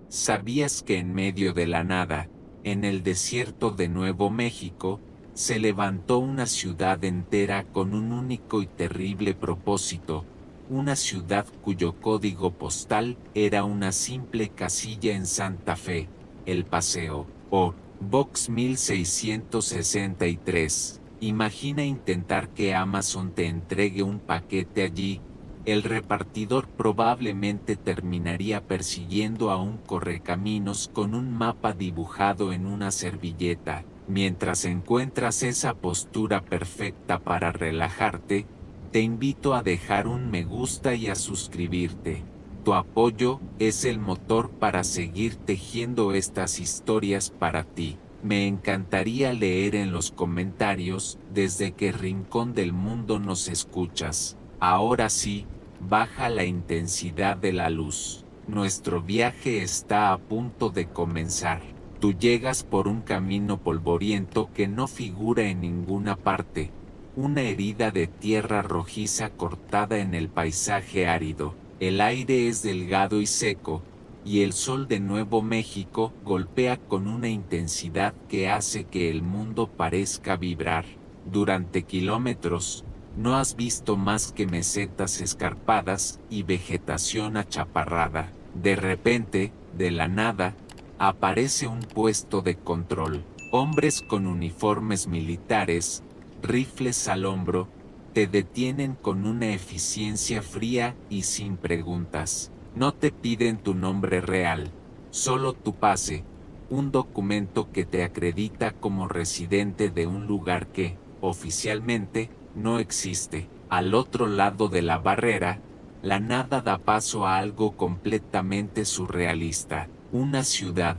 ¿Sabías que en medio de la nada, en el desierto de Nuevo México, se levantó una ciudad entera con un único y terrible propósito? Una ciudad cuyo código postal era una simple casilla en Santa Fe, El Paseo, o Box 1663. Imagina intentar que Amazon te entregue un paquete allí. El repartidor probablemente terminaría persiguiendo a un correcaminos con un mapa dibujado en una servilleta. Mientras encuentras esa postura perfecta para relajarte, te invito a dejar un me gusta y a suscribirte. Tu apoyo es el motor para seguir tejiendo estas historias para ti. Me encantaría leer en los comentarios desde qué rincón del mundo nos escuchas. Ahora sí, baja la intensidad de la luz. Nuestro viaje está a punto de comenzar. Tú llegas por un camino polvoriento que no figura en ninguna parte. Una herida de tierra rojiza cortada en el paisaje árido. El aire es delgado y seco, y el sol de Nuevo México golpea con una intensidad que hace que el mundo parezca vibrar. Durante kilómetros, no has visto más que mesetas escarpadas y vegetación achaparrada. De repente, de la nada, aparece un puesto de control. Hombres con uniformes militares, rifles al hombro, te detienen con una eficiencia fría y sin preguntas. No te piden tu nombre real, solo tu pase, un documento que te acredita como residente de un lugar que, oficialmente, no existe. Al otro lado de la barrera, la nada da paso a algo completamente surrealista. Una ciudad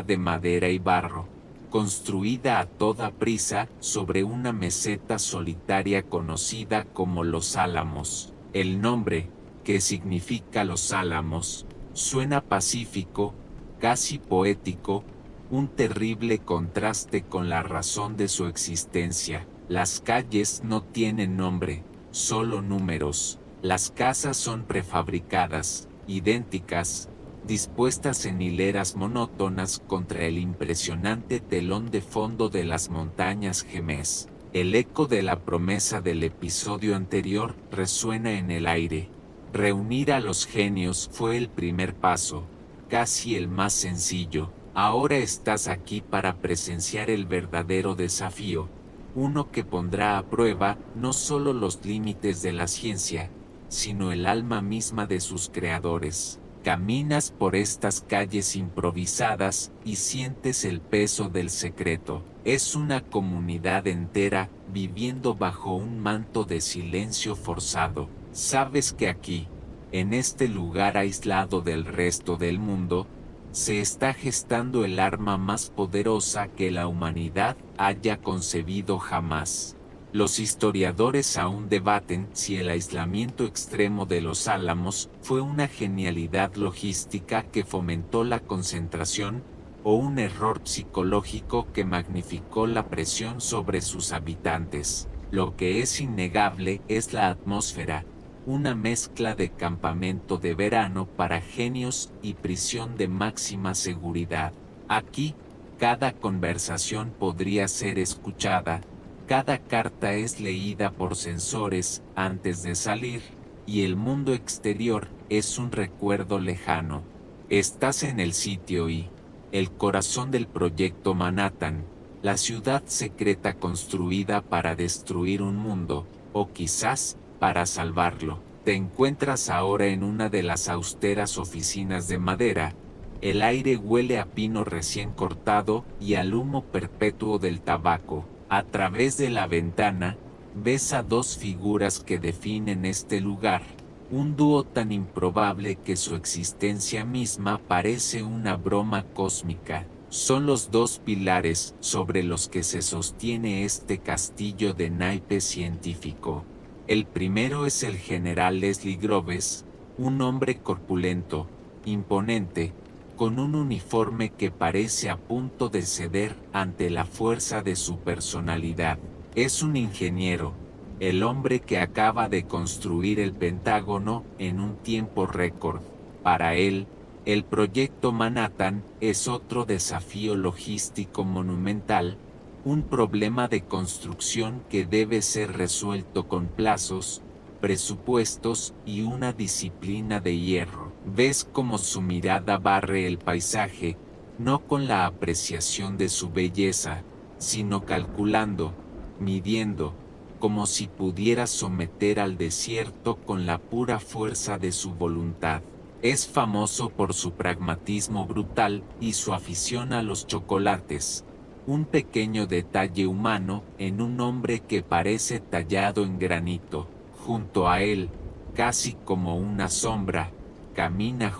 de madera y barro, construida a toda prisa sobre una meseta solitaria conocida como Los Álamos. El nombre, que significa Los Álamos, suena pacífico, casi poético, un terrible contraste con la razón de su existencia. Las calles no tienen nombre, solo números. Las casas son prefabricadas, idénticas, dispuestas en hileras monótonas contra el impresionante telón de fondo de las montañas Gemés. El eco de la promesa del episodio anterior resuena en el aire. Reunir a los genios fue el primer paso, casi el más sencillo. Ahora estás aquí para presenciar el verdadero desafío, uno que pondrá a prueba no solo los límites de la ciencia, sino el alma misma de sus creadores. Caminas por estas calles improvisadas y sientes el peso del secreto. Es una comunidad entera viviendo bajo un manto de silencio forzado. Sabes que aquí, en este lugar aislado del resto del mundo, se está gestando el arma más poderosa que la humanidad haya concebido jamás. Los historiadores aún debaten si el aislamiento extremo de los Álamos fue una genialidad logística que fomentó la concentración o un error psicológico que magnificó la presión sobre sus habitantes. Lo que es innegable es la atmósfera, una mezcla de campamento de verano para genios y prisión de máxima seguridad. Aquí, cada conversación podría ser escuchada, cada carta es leída por sensores antes de salir, y el mundo exterior es un recuerdo lejano. Estás en el sitio y, el corazón del proyecto Manhattan, la ciudad secreta construida para destruir un mundo, o quizás, para salvarlo. Te encuentras ahora en una de las austeras oficinas de madera. El aire huele a pino recién cortado y al humo perpetuo del tabaco. A través de la ventana, ves a dos figuras que definen este lugar, un dúo tan improbable que su existencia misma parece una broma cósmica. Son los dos pilares sobre los que se sostiene este castillo de naipe científico. El primero es el general Leslie Groves, un hombre corpulento, imponente, con un uniforme que parece a punto de ceder ante la fuerza de su personalidad. Es un ingeniero, el hombre que acaba de construir el Pentágono en un tiempo récord. Para él, El proyecto Manhattan es otro desafío logístico monumental, un problema de construcción que debe ser resuelto con plazos, presupuestos y una disciplina de hierro. Ves cómo su mirada barre el paisaje, no con la apreciación de su belleza, sino calculando, midiendo, como si pudiera someter al desierto con la pura fuerza de su voluntad. Es famoso por su pragmatismo brutal y su afición a los chocolates, un pequeño detalle humano en un hombre que parece tallado en granito. Junto a él, casi como una sombra, camina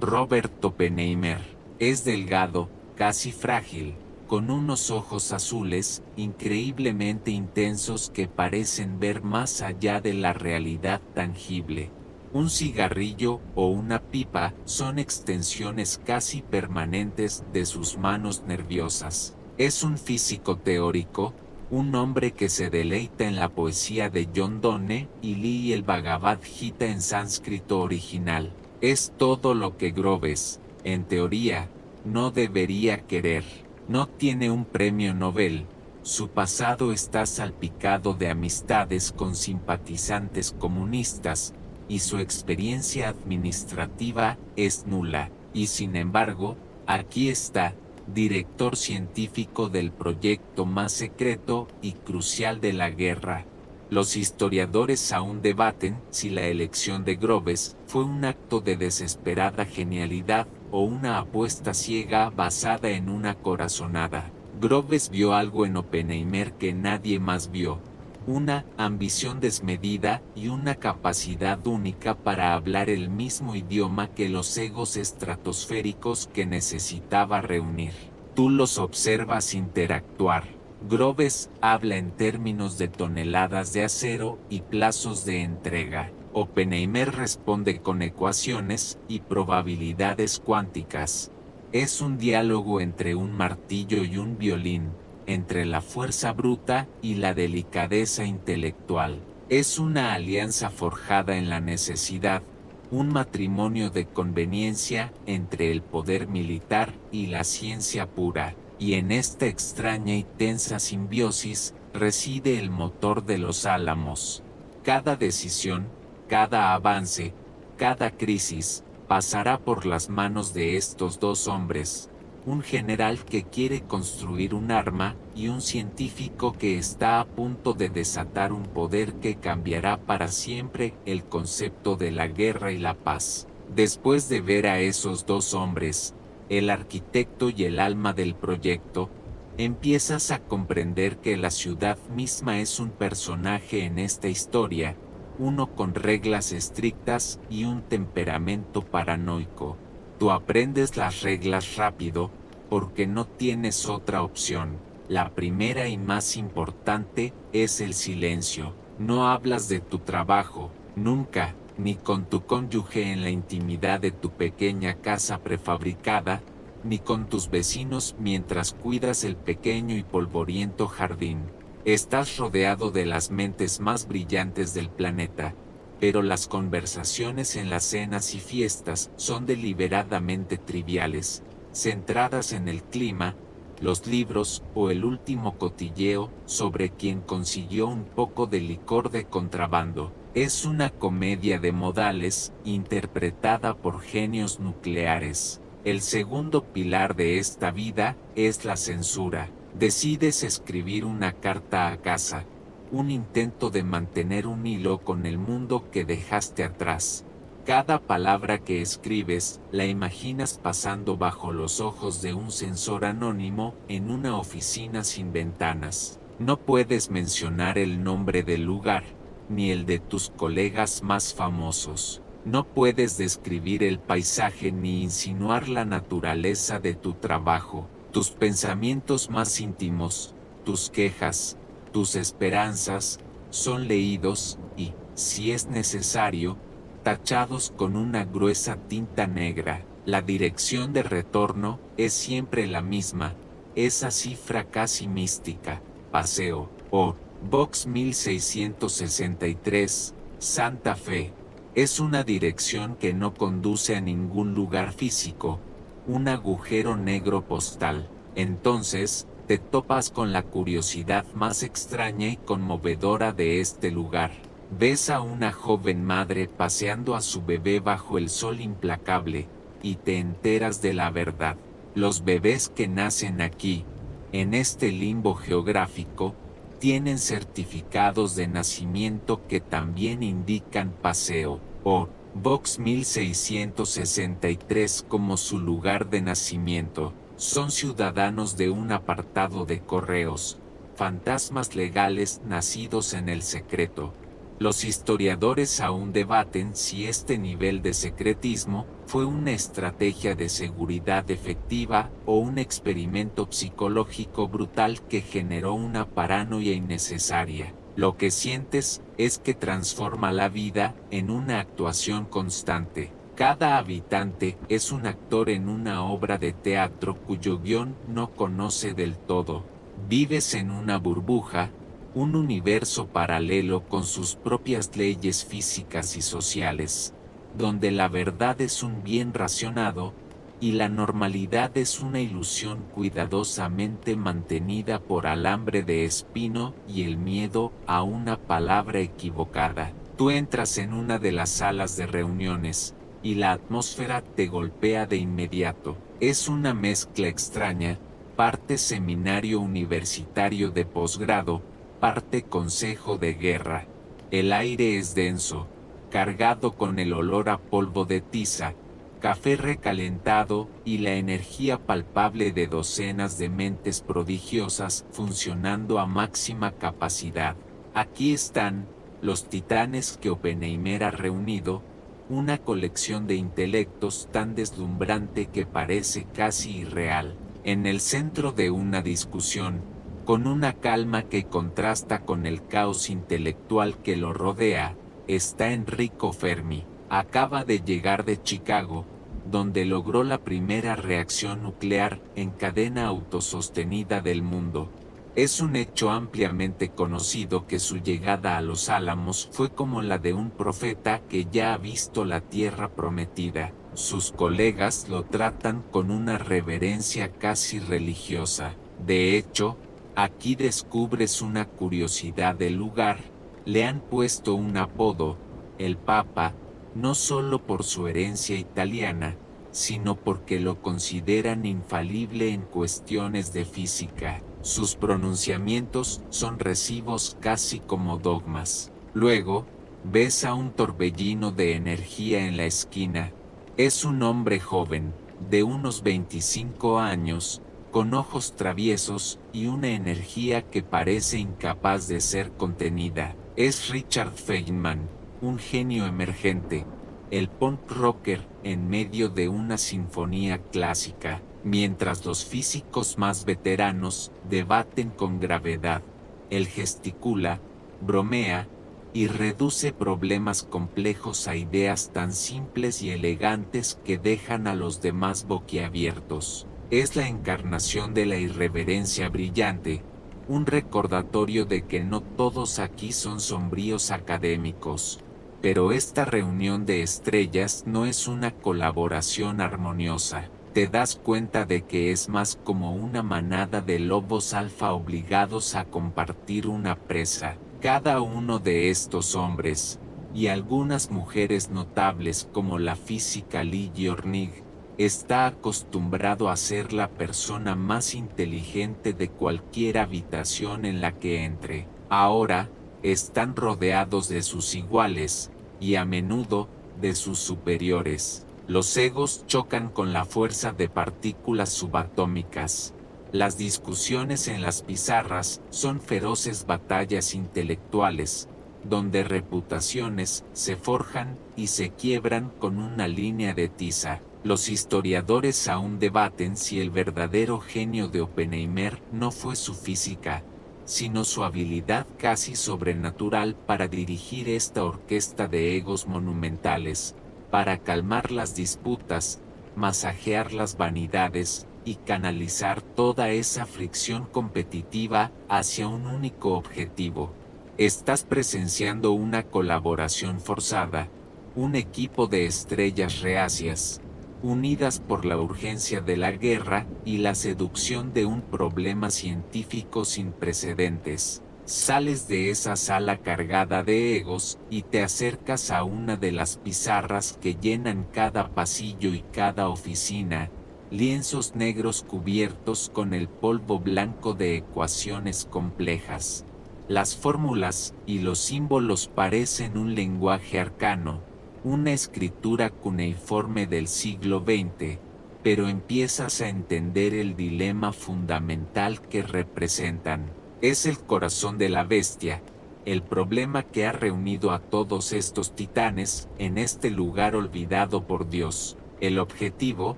Robert Oppenheimer. Es delgado, casi frágil, con unos ojos azules increíblemente intensos que parecen ver más allá de la realidad tangible. Un cigarrillo o una pipa son extensiones casi permanentes de sus manos nerviosas. Es un físico teórico, un hombre que se deleita en la poesía de John Donne y lee el Bhagavad Gita en sánscrito original. Es todo lo que Groves, en teoría, no debería querer. No tiene un premio Nobel. Su pasado está salpicado de amistades con simpatizantes comunistas, y su experiencia administrativa es nula. Y sin embargo, aquí está, director científico del proyecto más secreto y crucial de la guerra. Los historiadores aún debaten si la elección de Groves fue un acto de desesperada genialidad o una apuesta ciega basada en una corazonada. Groves vio algo en Oppenheimer que nadie más vio: una ambición desmedida y una capacidad única para hablar el mismo idioma que los egos estratosféricos que necesitaba reunir. Tú los observas interactuar. Groves habla en términos de toneladas de acero y plazos de entrega. Oppenheimer responde con ecuaciones y probabilidades cuánticas. Es un diálogo entre un martillo y un violín, entre la fuerza bruta y la delicadeza intelectual. Es una alianza forjada en la necesidad, un matrimonio de conveniencia entre el poder militar y la ciencia pura. Y en esta extraña y tensa simbiosis reside el motor de los Álamos. Cada decisión, cada avance, cada crisis, pasará por las manos de estos dos hombres: un general que quiere construir un arma y un científico que está a punto de desatar un poder que cambiará para siempre el concepto de la guerra y la paz. Después de ver a esos dos hombres, el arquitecto y el alma del proyecto, empiezas a comprender que la ciudad misma es un personaje en esta historia, uno con reglas estrictas y un temperamento paranoico. Tú aprendes las reglas rápido, porque no tienes otra opción. La primera y más importante es el silencio. No hablas de tu trabajo, nunca, ni con tu cónyuge en la intimidad de tu pequeña casa prefabricada, ni con tus vecinos mientras cuidas el pequeño y polvoriento jardín. Estás rodeado de las mentes más brillantes del planeta, pero las conversaciones en las cenas y fiestas son deliberadamente triviales, centradas en el clima, los libros o el último cotilleo sobre quien consiguió un poco de licor de contrabando. Es una comedia de modales interpretada por genios nucleares. El segundo pilar de esta vida es la censura. Decides escribir una carta a casa, un intento de mantener un hilo con el mundo que dejaste atrás. Cada palabra que escribes la imaginas pasando bajo los ojos de un censor anónimo en una oficina sin ventanas. No puedes mencionar el nombre del lugar, ni el de tus colegas más famosos. No puedes describir el paisaje ni insinuar la naturaleza de tu trabajo. Tus pensamientos más íntimos, tus quejas, tus esperanzas, son leídos y, si es necesario, tachados con una gruesa tinta negra. La dirección de retorno es siempre la misma, esa cifra casi mística: Paseo, o Box 1663, Santa Fe. Es una dirección que no conduce a ningún lugar físico, un agujero negro postal. Entonces, te topas con la curiosidad más extraña y conmovedora de este lugar. Ves a una joven madre paseando a su bebé bajo el sol implacable, y te enteras de la verdad. Los bebés que nacen aquí, en este limbo geográfico, tienen certificados de nacimiento que también indican paseo, o Box 1663 como su lugar de nacimiento. Son ciudadanos de un apartado de correos, fantasmas legales nacidos en el secreto. Los historiadores aún debaten si este nivel de secretismo fue una estrategia de seguridad efectiva o un experimento psicológico brutal que generó una paranoia innecesaria. Lo que sientes es que transforma la vida en una actuación constante. Cada habitante es un actor en una obra de teatro cuyo guión no conoce del todo. Vives en una burbuja, un universo paralelo con sus propias leyes físicas y sociales, donde la verdad es un bien racionado, y la normalidad es una ilusión cuidadosamente mantenida por alambre de espino y el miedo a una palabra equivocada. Tú entras en una de las salas de reuniones, y la atmósfera te golpea de inmediato. Es una mezcla extraña, parte seminario universitario de posgrado, parte consejo de guerra. El aire es denso, cargado con el olor a polvo de tiza, café recalentado y la energía palpable de docenas de mentes prodigiosas funcionando a máxima capacidad. Aquí están los titanes que Oppenheimer ha reunido, una colección de intelectos tan deslumbrante que parece casi irreal. En el centro de una discusión, con una calma que contrasta con el caos intelectual que lo rodea, está Enrico Fermi. Acaba de llegar de Chicago, donde logró la primera reacción nuclear en cadena autosostenida del mundo. Es un hecho ampliamente conocido que su llegada a Los Álamos fue como la de un profeta que ya ha visto la tierra prometida. Sus colegas lo tratan con una reverencia casi religiosa. De hecho, aquí descubres una curiosidad del lugar. Le han puesto un apodo, el Papa, no solo por su herencia italiana, sino porque lo consideran infalible en cuestiones de física. Sus pronunciamientos son recibos casi como dogmas. Luego, ves a un torbellino de energía en la esquina. Es un hombre joven, de unos 25 años, con ojos traviesos y una energía que parece incapaz de ser contenida. Es Richard Feynman, un genio emergente, el punk rocker en medio de una sinfonía clásica, mientras los físicos más veteranos debaten con gravedad. Él gesticula, bromea, y reduce problemas complejos a ideas tan simples y elegantes que dejan a los demás boquiabiertos. Es la encarnación de la irreverencia brillante, un recordatorio de que no todos aquí son sombríos académicos. Pero esta reunión de estrellas no es una colaboración armoniosa. Te das cuenta de que es más como una manada de lobos alfa obligados a compartir una presa. Cada uno de estos hombres, y algunas mujeres notables como la física Lee Jornig, está acostumbrado a ser la persona más inteligente de cualquier habitación en la que entre. Ahora, están rodeados de sus iguales, y a menudo, de sus superiores. Los egos chocan con la fuerza de partículas subatómicas. Las discusiones en las pizarras son feroces batallas intelectuales, donde reputaciones se forjan y se quiebran con una línea de tiza. Los historiadores aún debaten si el verdadero genio de Oppenheimer no fue su física, sino su habilidad casi sobrenatural para dirigir esta orquesta de egos monumentales, para calmar las disputas, masajear las vanidades y canalizar toda esa fricción competitiva hacia un único objetivo. Estás presenciando una colaboración forzada, un equipo de estrellas reacias, unidas por la urgencia de la guerra y la seducción de un problema científico sin precedentes. Sales de esa sala cargada de egos y te acercas a una de las pizarras que llenan cada pasillo y cada oficina, lienzos negros cubiertos con el polvo blanco de ecuaciones complejas. Las fórmulas y los símbolos parecen un lenguaje arcano, una escritura cuneiforme del siglo XX, pero empiezas a entender el dilema fundamental que representan. Es el corazón de la bestia, el problema que ha reunido a todos estos titanes en este lugar olvidado por Dios. El objetivo,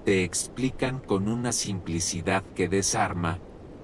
te explican con una simplicidad que desarma,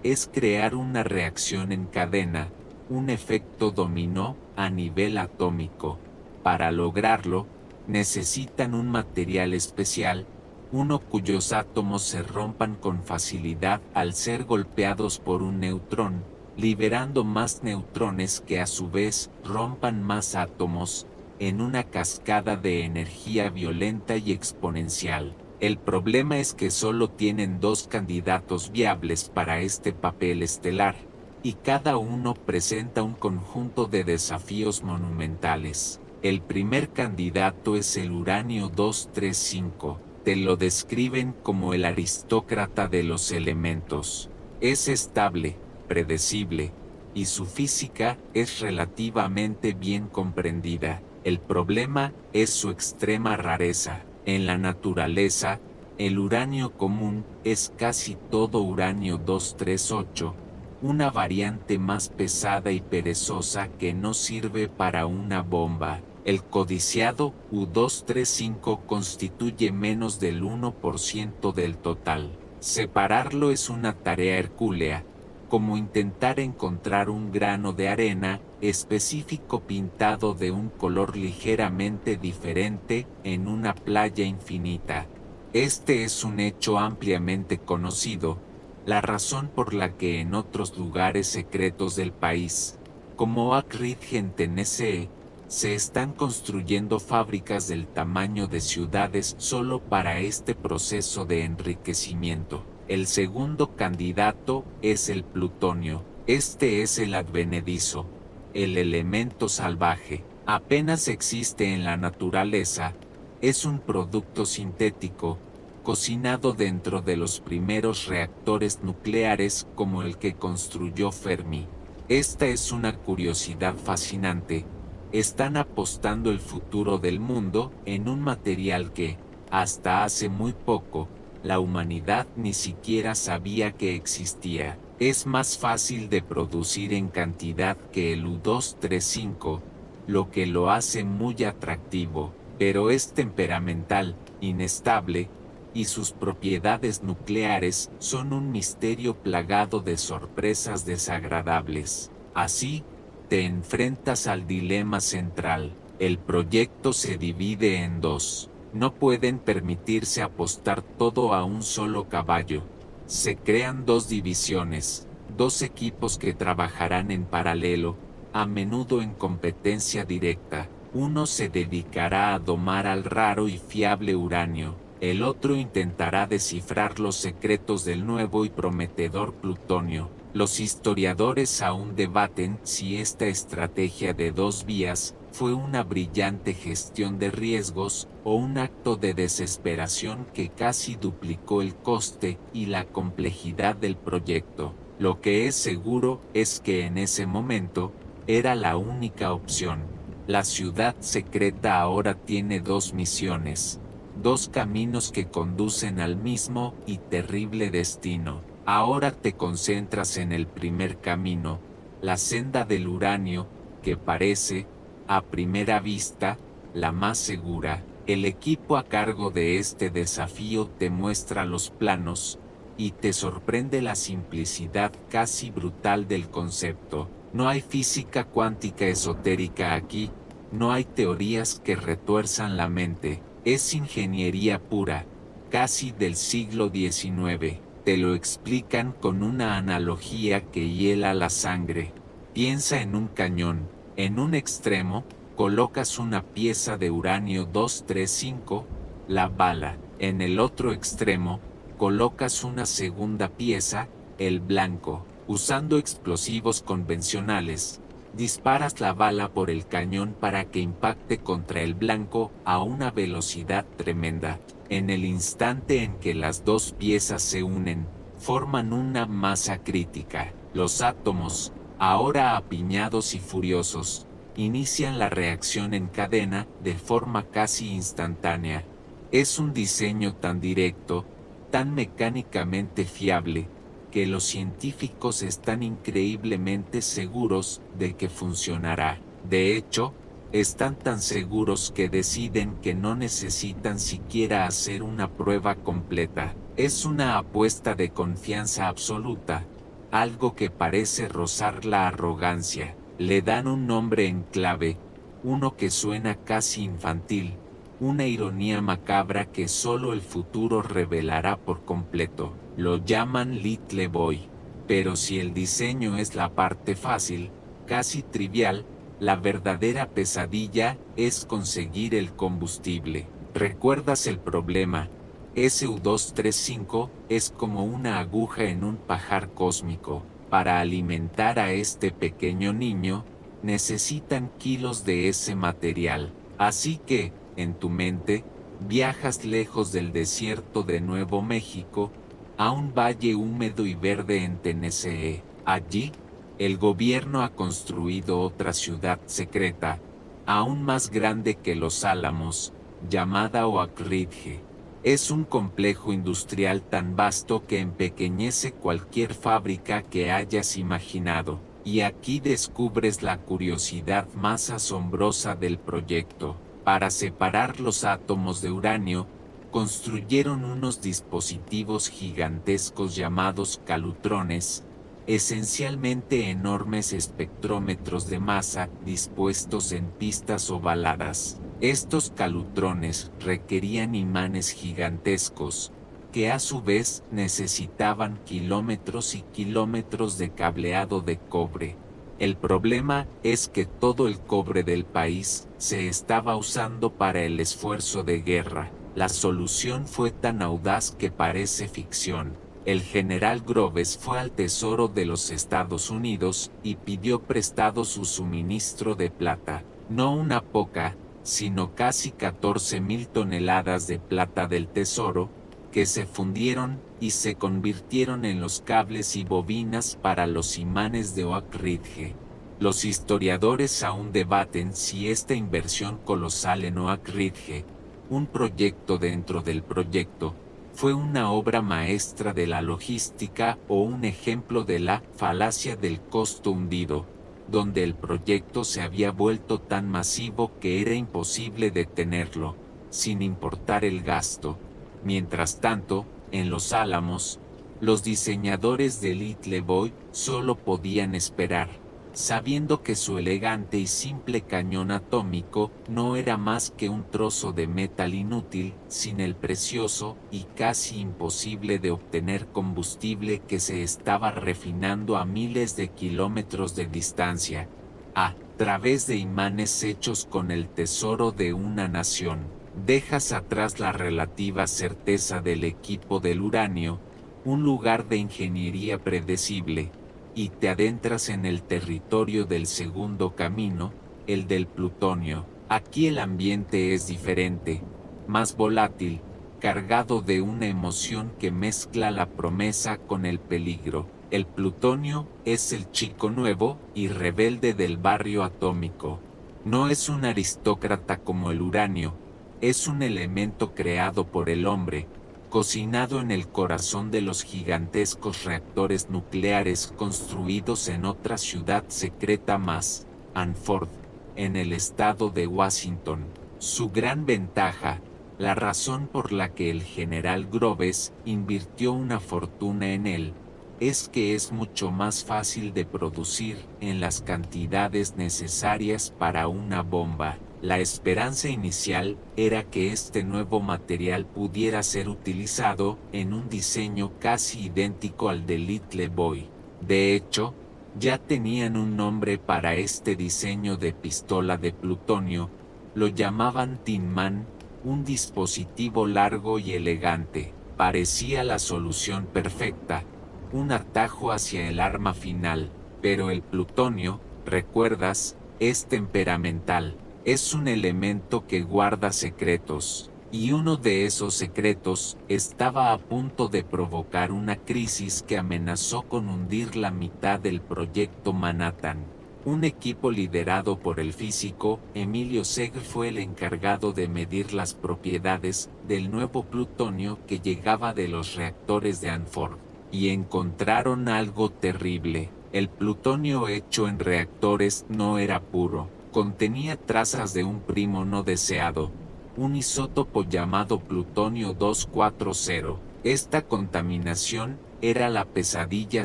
es crear una reacción en cadena, un efecto dominó a nivel atómico. Para lograrlo, necesitan un material especial, uno cuyos átomos se rompan con facilidad al ser golpeados por un neutrón, liberando más neutrones que a su vez rompan más átomos, en una cascada de energía violenta y exponencial. El problema es que solo tienen dos candidatos viables para este papel estelar, y cada uno presenta un conjunto de desafíos monumentales. El primer candidato es el uranio 235, te lo describen como el aristócrata de los elementos. Es estable, predecible, y su física es relativamente bien comprendida. El problema es su extrema rareza. En la naturaleza, el uranio común es casi todo uranio 238, una variante más pesada y perezosa que no sirve para una bomba. El codiciado U-235 constituye menos del 1% del total. Separarlo es una tarea hercúlea, como intentar encontrar un grano de arena específico pintado de un color ligeramente diferente en una playa infinita. Este es un hecho ampliamente conocido, la razón por la que en otros lugares secretos del país, como Oak Ridge en Tennessee, se están construyendo fábricas del tamaño de ciudades solo para este proceso de enriquecimiento. El segundo candidato es el plutonio. Este es el advenedizo, el elemento salvaje. Apenas existe en la naturaleza, es un producto sintético, cocinado dentro de los primeros reactores nucleares como el que construyó Fermi. Esta es una curiosidad fascinante. Están apostando el futuro del mundo en un material que, hasta hace muy poco, la humanidad ni siquiera sabía que existía. Es más fácil de producir en cantidad que el U-235, lo que lo hace muy atractivo, pero es temperamental, inestable, y sus propiedades nucleares son un misterio plagado de sorpresas desagradables. Así, te enfrentas al dilema central. El proyecto se divide en dos. No pueden permitirse apostar todo a un solo caballo. Se crean dos divisiones, dos equipos que trabajarán en paralelo, a menudo en competencia directa. Uno se dedicará a domar al raro y fiable uranio. El otro intentará descifrar los secretos del nuevo y prometedor plutonio. Los historiadores aún debaten si esta estrategia de dos vías fue una brillante gestión de riesgos o un acto de desesperación que casi duplicó el coste y la complejidad del proyecto. Lo que es seguro es que en ese momento era la única opción. La ciudad secreta ahora tiene dos misiones, dos caminos que conducen al mismo y terrible destino. Ahora te concentras en el primer camino, la senda del uranio, que parece, a primera vista, la más segura. El equipo a cargo de este desafío te muestra los planos, y te sorprende la simplicidad casi brutal del concepto. No hay física cuántica esotérica aquí, no hay teorías que retuerzan la mente, es ingeniería pura, casi del siglo XIX. Te lo explican con una analogía que hiela la sangre. Piensa en un cañón. En un extremo, colocas una pieza de uranio 235, la bala. En el otro extremo, colocas una segunda pieza, el blanco. Usando explosivos convencionales, disparas la bala por el cañón para que impacte contra el blanco a una velocidad tremenda. En el instante en que las dos piezas se unen, forman una masa crítica. Los átomos, ahora apiñados y furiosos, inician la reacción en cadena de forma casi instantánea. Es un diseño tan directo, tan mecánicamente fiable, que los científicos están increíblemente seguros de que funcionará. De hecho, están tan seguros que deciden que no necesitan siquiera hacer una prueba completa. Es una apuesta de confianza absoluta, algo que parece rozar la arrogancia. Le dan un nombre en clave, uno que suena casi infantil, una ironía macabra que solo el futuro revelará por completo. Lo llaman Little Boy. Pero si el diseño es la parte fácil, casi trivial, la verdadera pesadilla es conseguir el combustible. ¿Recuerdas el problema? SU-235 es como una aguja en un pajar cósmico. Para alimentar a este pequeño niño, necesitan kilos de ese material. Así que, en tu mente, viajas lejos del desierto de Nuevo México, a un valle húmedo y verde en Tennessee. Allí, el gobierno ha construido otra ciudad secreta, aún más grande que Los Álamos, llamada Oak Ridge. Es un complejo industrial tan vasto que empequeñece cualquier fábrica que hayas imaginado. Y aquí descubres la curiosidad más asombrosa del proyecto. Para separar los átomos de uranio, construyeron unos dispositivos gigantescos llamados calutrones, esencialmente enormes espectrómetros de masa dispuestos en pistas ovaladas. Estos calutrones requerían imanes gigantescos, que a su vez necesitaban kilómetros y kilómetros de cableado de cobre. El problema es que todo el cobre del país se estaba usando para el esfuerzo de guerra. La solución fue tan audaz que parece ficción. El general Groves fue al Tesoro de los Estados Unidos y pidió prestado su suministro de plata, no una poca, sino casi 14,000 toneladas de plata del Tesoro, que se fundieron y se convirtieron en los cables y bobinas para los imanes de Oak Ridge. Los historiadores aún debaten si esta inversión colosal en Oak Ridge, un proyecto dentro del proyecto, fue una obra maestra de la logística o un ejemplo de la falacia del costo hundido, donde el proyecto se había vuelto tan masivo que era imposible detenerlo, sin importar el gasto. Mientras tanto, en Los Álamos, los diseñadores de Little Boy solo podían esperar, sabiendo que su elegante y simple cañón atómico no era más que un trozo de metal inútil, sin el precioso y casi imposible de obtener combustible que se estaba refinando a miles de kilómetros de distancia, a través de imanes hechos con el tesoro de una nación. Dejas atrás la relativa certeza del equipo del uranio, un lugar de ingeniería predecible, y te adentras en el territorio del segundo camino, el del plutonio. Aquí el ambiente es diferente, más volátil, cargado de una emoción que mezcla la promesa con el peligro. El plutonio es el chico nuevo y rebelde del barrio atómico. No es un aristócrata como el uranio, es un elemento creado por el hombre, cocinado en el corazón de los gigantescos reactores nucleares construidos en otra ciudad secreta más, Hanford, en el estado de Washington. Su gran ventaja, la razón por la que el general Groves invirtió una fortuna en él, es que es mucho más fácil de producir en las cantidades necesarias para una bomba. La esperanza inicial era que este nuevo material pudiera ser utilizado en un diseño casi idéntico al de Little Boy. De hecho, Ya tenían un nombre para este diseño de pistola de plutonio, lo llamaban Tin Man, un dispositivo largo y elegante, parecía la solución perfecta, un atajo hacia el arma final, pero el plutonio, recuerdas, es temperamental, es un elemento que guarda secretos. Y uno de esos secretos estaba a punto de provocar una crisis que amenazó con hundir la mitad del proyecto Manhattan. Un equipo liderado por el físico Emilio Segel fue el encargado de medir las propiedades del nuevo plutonio que llegaba de los reactores de Hanford, y encontraron algo terrible. El plutonio hecho en reactores no era puro, contenía trazas de un primo no deseado, un isótopo llamado plutonio 240. Esta contaminación era la pesadilla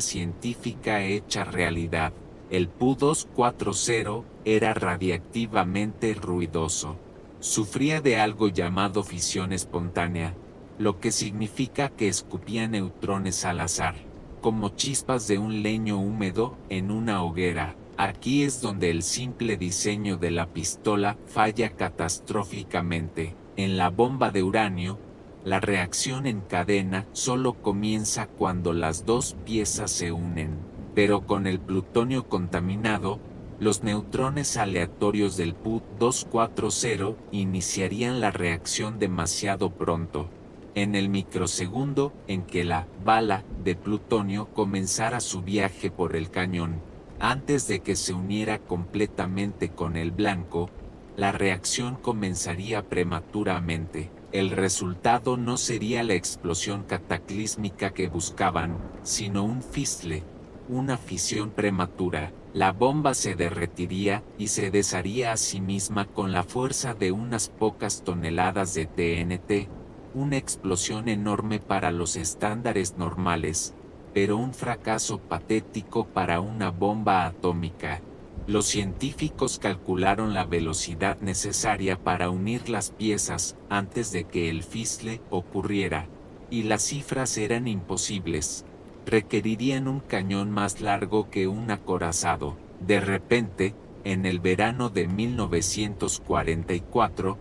científica hecha realidad. El Pu-240 era radiactivamente ruidoso. Sufría de algo llamado fisión espontánea, lo que significa que escupía neutrones al azar, como chispas de un leño húmedo en una hoguera. Aquí es donde el simple diseño de la pistola falla catastróficamente. En la bomba de uranio, la reacción en cadena solo comienza cuando las dos piezas se unen, pero con el plutonio contaminado, los neutrones aleatorios del Pu-240 iniciarían la reacción demasiado pronto. En el microsegundo en que la bala de plutonio comenzara su viaje por el cañón, antes de que se uniera completamente con el blanco, la reacción comenzaría prematuramente. El resultado no sería la explosión cataclísmica que buscaban, sino un fisle, una fisión prematura. La bomba se derretiría y se desharía a sí misma con la fuerza de unas pocas toneladas de TNT, una explosión enorme para los estándares normales, pero un fracaso patético para una bomba atómica. Los científicos calcularon la velocidad necesaria para unir las piezas antes de que el fisle ocurriera, y las cifras eran imposibles. Requerirían un cañón más largo que un acorazado. De repente, en el verano de 1944,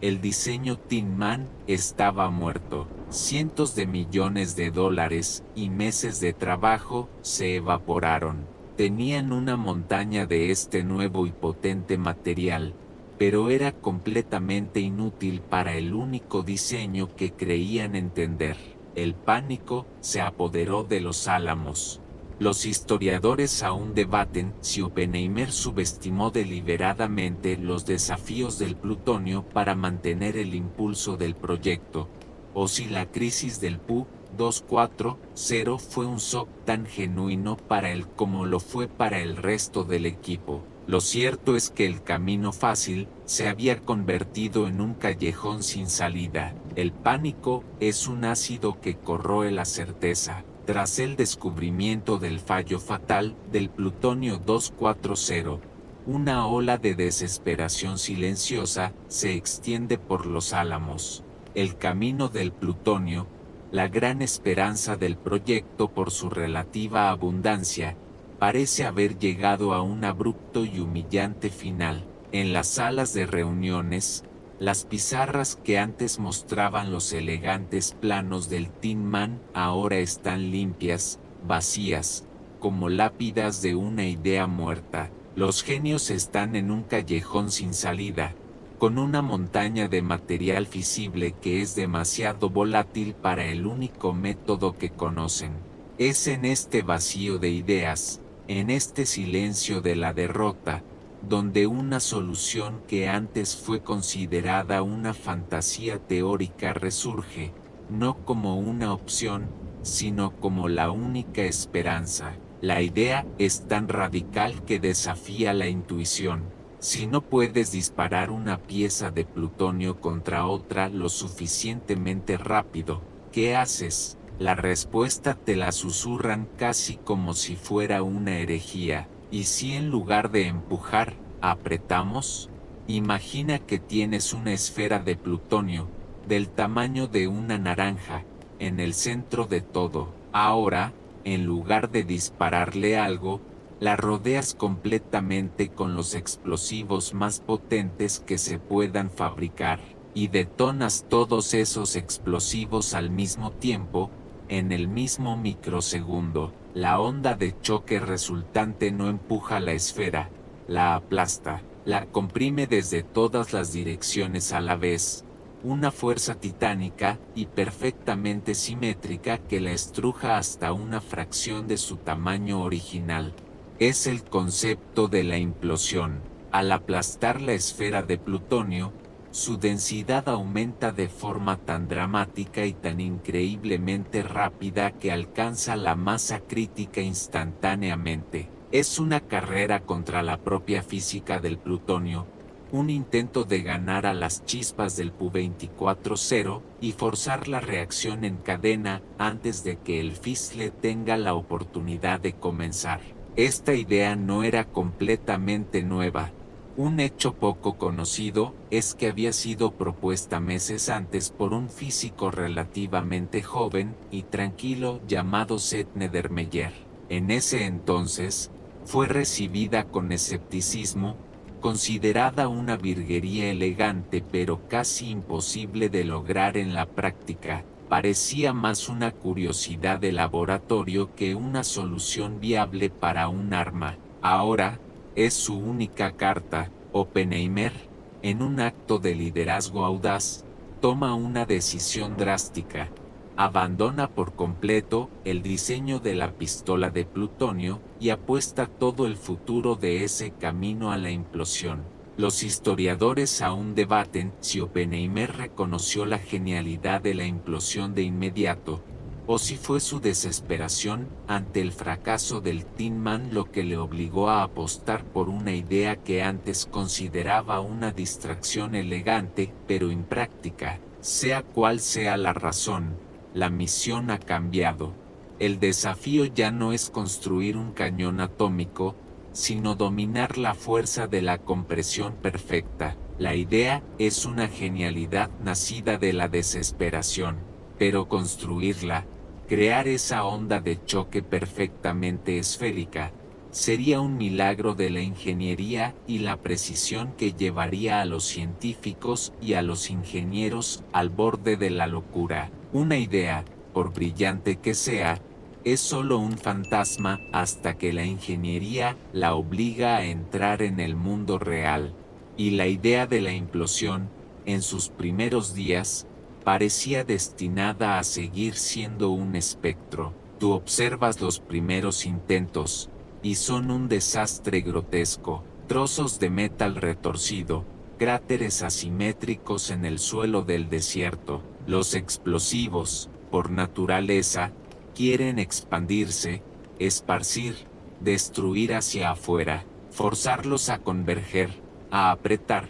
el diseño Tin Man estaba muerto. Cientos de millones de dólares y meses de trabajo se evaporaron. Tenían una montaña de este nuevo y potente material, pero era completamente inútil para el único diseño que creían entender. El pánico se apoderó de los Álamos. Los historiadores aún debaten si Oppenheimer subestimó deliberadamente los desafíos del plutonio para mantener el impulso del proyecto, o si la crisis del Pu-240 fue un shock tan genuino para él como lo fue para el resto del equipo. Lo cierto es que el camino fácil se había convertido en un callejón sin salida. El pánico es un ácido que corroe la certeza. Tras el descubrimiento del fallo fatal del plutonio 240, una ola de desesperación silenciosa se extiende por los Álamos. El camino del plutonio, la gran esperanza del proyecto por su relativa abundancia, parece haber llegado a un abrupto y humillante final. En las salas de reuniones, las pizarras que antes mostraban los elegantes planos del Tin Man ahora están limpias, vacías, como lápidas de una idea muerta. Los genios están en un callejón sin salida, con una montaña de material fisible que es demasiado volátil para el único método que conocen. Es en este vacío de ideas, en este silencio de la derrota, donde una solución que antes fue considerada una fantasía teórica resurge, no como una opción, sino como la única esperanza. La idea es tan radical que desafía la intuición. Si no puedes disparar una pieza de plutonio contra otra lo suficientemente rápido, ¿qué haces? La respuesta te la susurran casi como si fuera una herejía. ¿Y si en lugar de empujar, apretamos? Imagina que tienes una esfera de plutonio, del tamaño de una naranja, en el centro de todo. Ahora, en lugar de dispararle algo, La rodeas completamente con los explosivos más potentes que se puedan fabricar, y detonas todos esos explosivos al mismo tiempo, en el mismo microsegundo. La onda de choque resultante no empuja la esfera, la aplasta, la comprime desde todas las direcciones a la vez. Una fuerza titánica y perfectamente simétrica que la estruja hasta una fracción de su tamaño original. Es el concepto de la implosión. Al aplastar la esfera de plutonio, su densidad aumenta de forma tan dramática y tan increíblemente rápida que alcanza la masa crítica instantáneamente. Es una carrera contra la propia física del plutonio, un intento de ganar a las chispas del Pu-24-0 y forzar la reacción en cadena antes de que el fissile tenga la oportunidad de comenzar. Esta idea no era completamente nueva. Un hecho poco conocido es que había sido propuesta meses antes por un físico relativamente joven y tranquilo llamado Seth Neddermeyer. En ese entonces, fue recibida con escepticismo, considerada una virguería elegante pero casi imposible de lograr en la práctica. Parecía más una curiosidad de laboratorio que una solución viable para un arma. Ahora, es su única carta. Oppenheimer, en un acto de liderazgo audaz, toma una decisión drástica. Abandona por completo el diseño de la pistola de plutonio y apuesta todo el futuro de ese camino a la implosión. Los historiadores aún debaten si Oppenheimer reconoció la genialidad de la implosión de inmediato, o si fue su desesperación ante el fracaso del Tin Man lo que le obligó a apostar por una idea que antes consideraba una distracción elegante pero impráctica. Sea cual sea la razón, la misión ha cambiado. El desafío ya no es construir un cañón atómico, sino dominar la fuerza de la compresión perfecta. La idea es una genialidad nacida de la desesperación, pero construirla, crear esa onda de choque perfectamente esférica, sería un milagro de la ingeniería y la precisión que llevaría a los científicos y a los ingenieros al borde de la locura. Una idea, por brillante que sea, es solo un fantasma hasta que la ingeniería la obliga a entrar en el mundo real. Y la idea de la implosión, en sus primeros días, parecía destinada a seguir siendo un espectro. Tú observas los primeros intentos, y son un desastre grotesco, trozos de metal retorcido, cráteres asimétricos en el suelo del desierto. Los explosivos, por naturaleza, quieren expandirse, esparcir, destruir hacia afuera, forzarlos a converger, a apretar.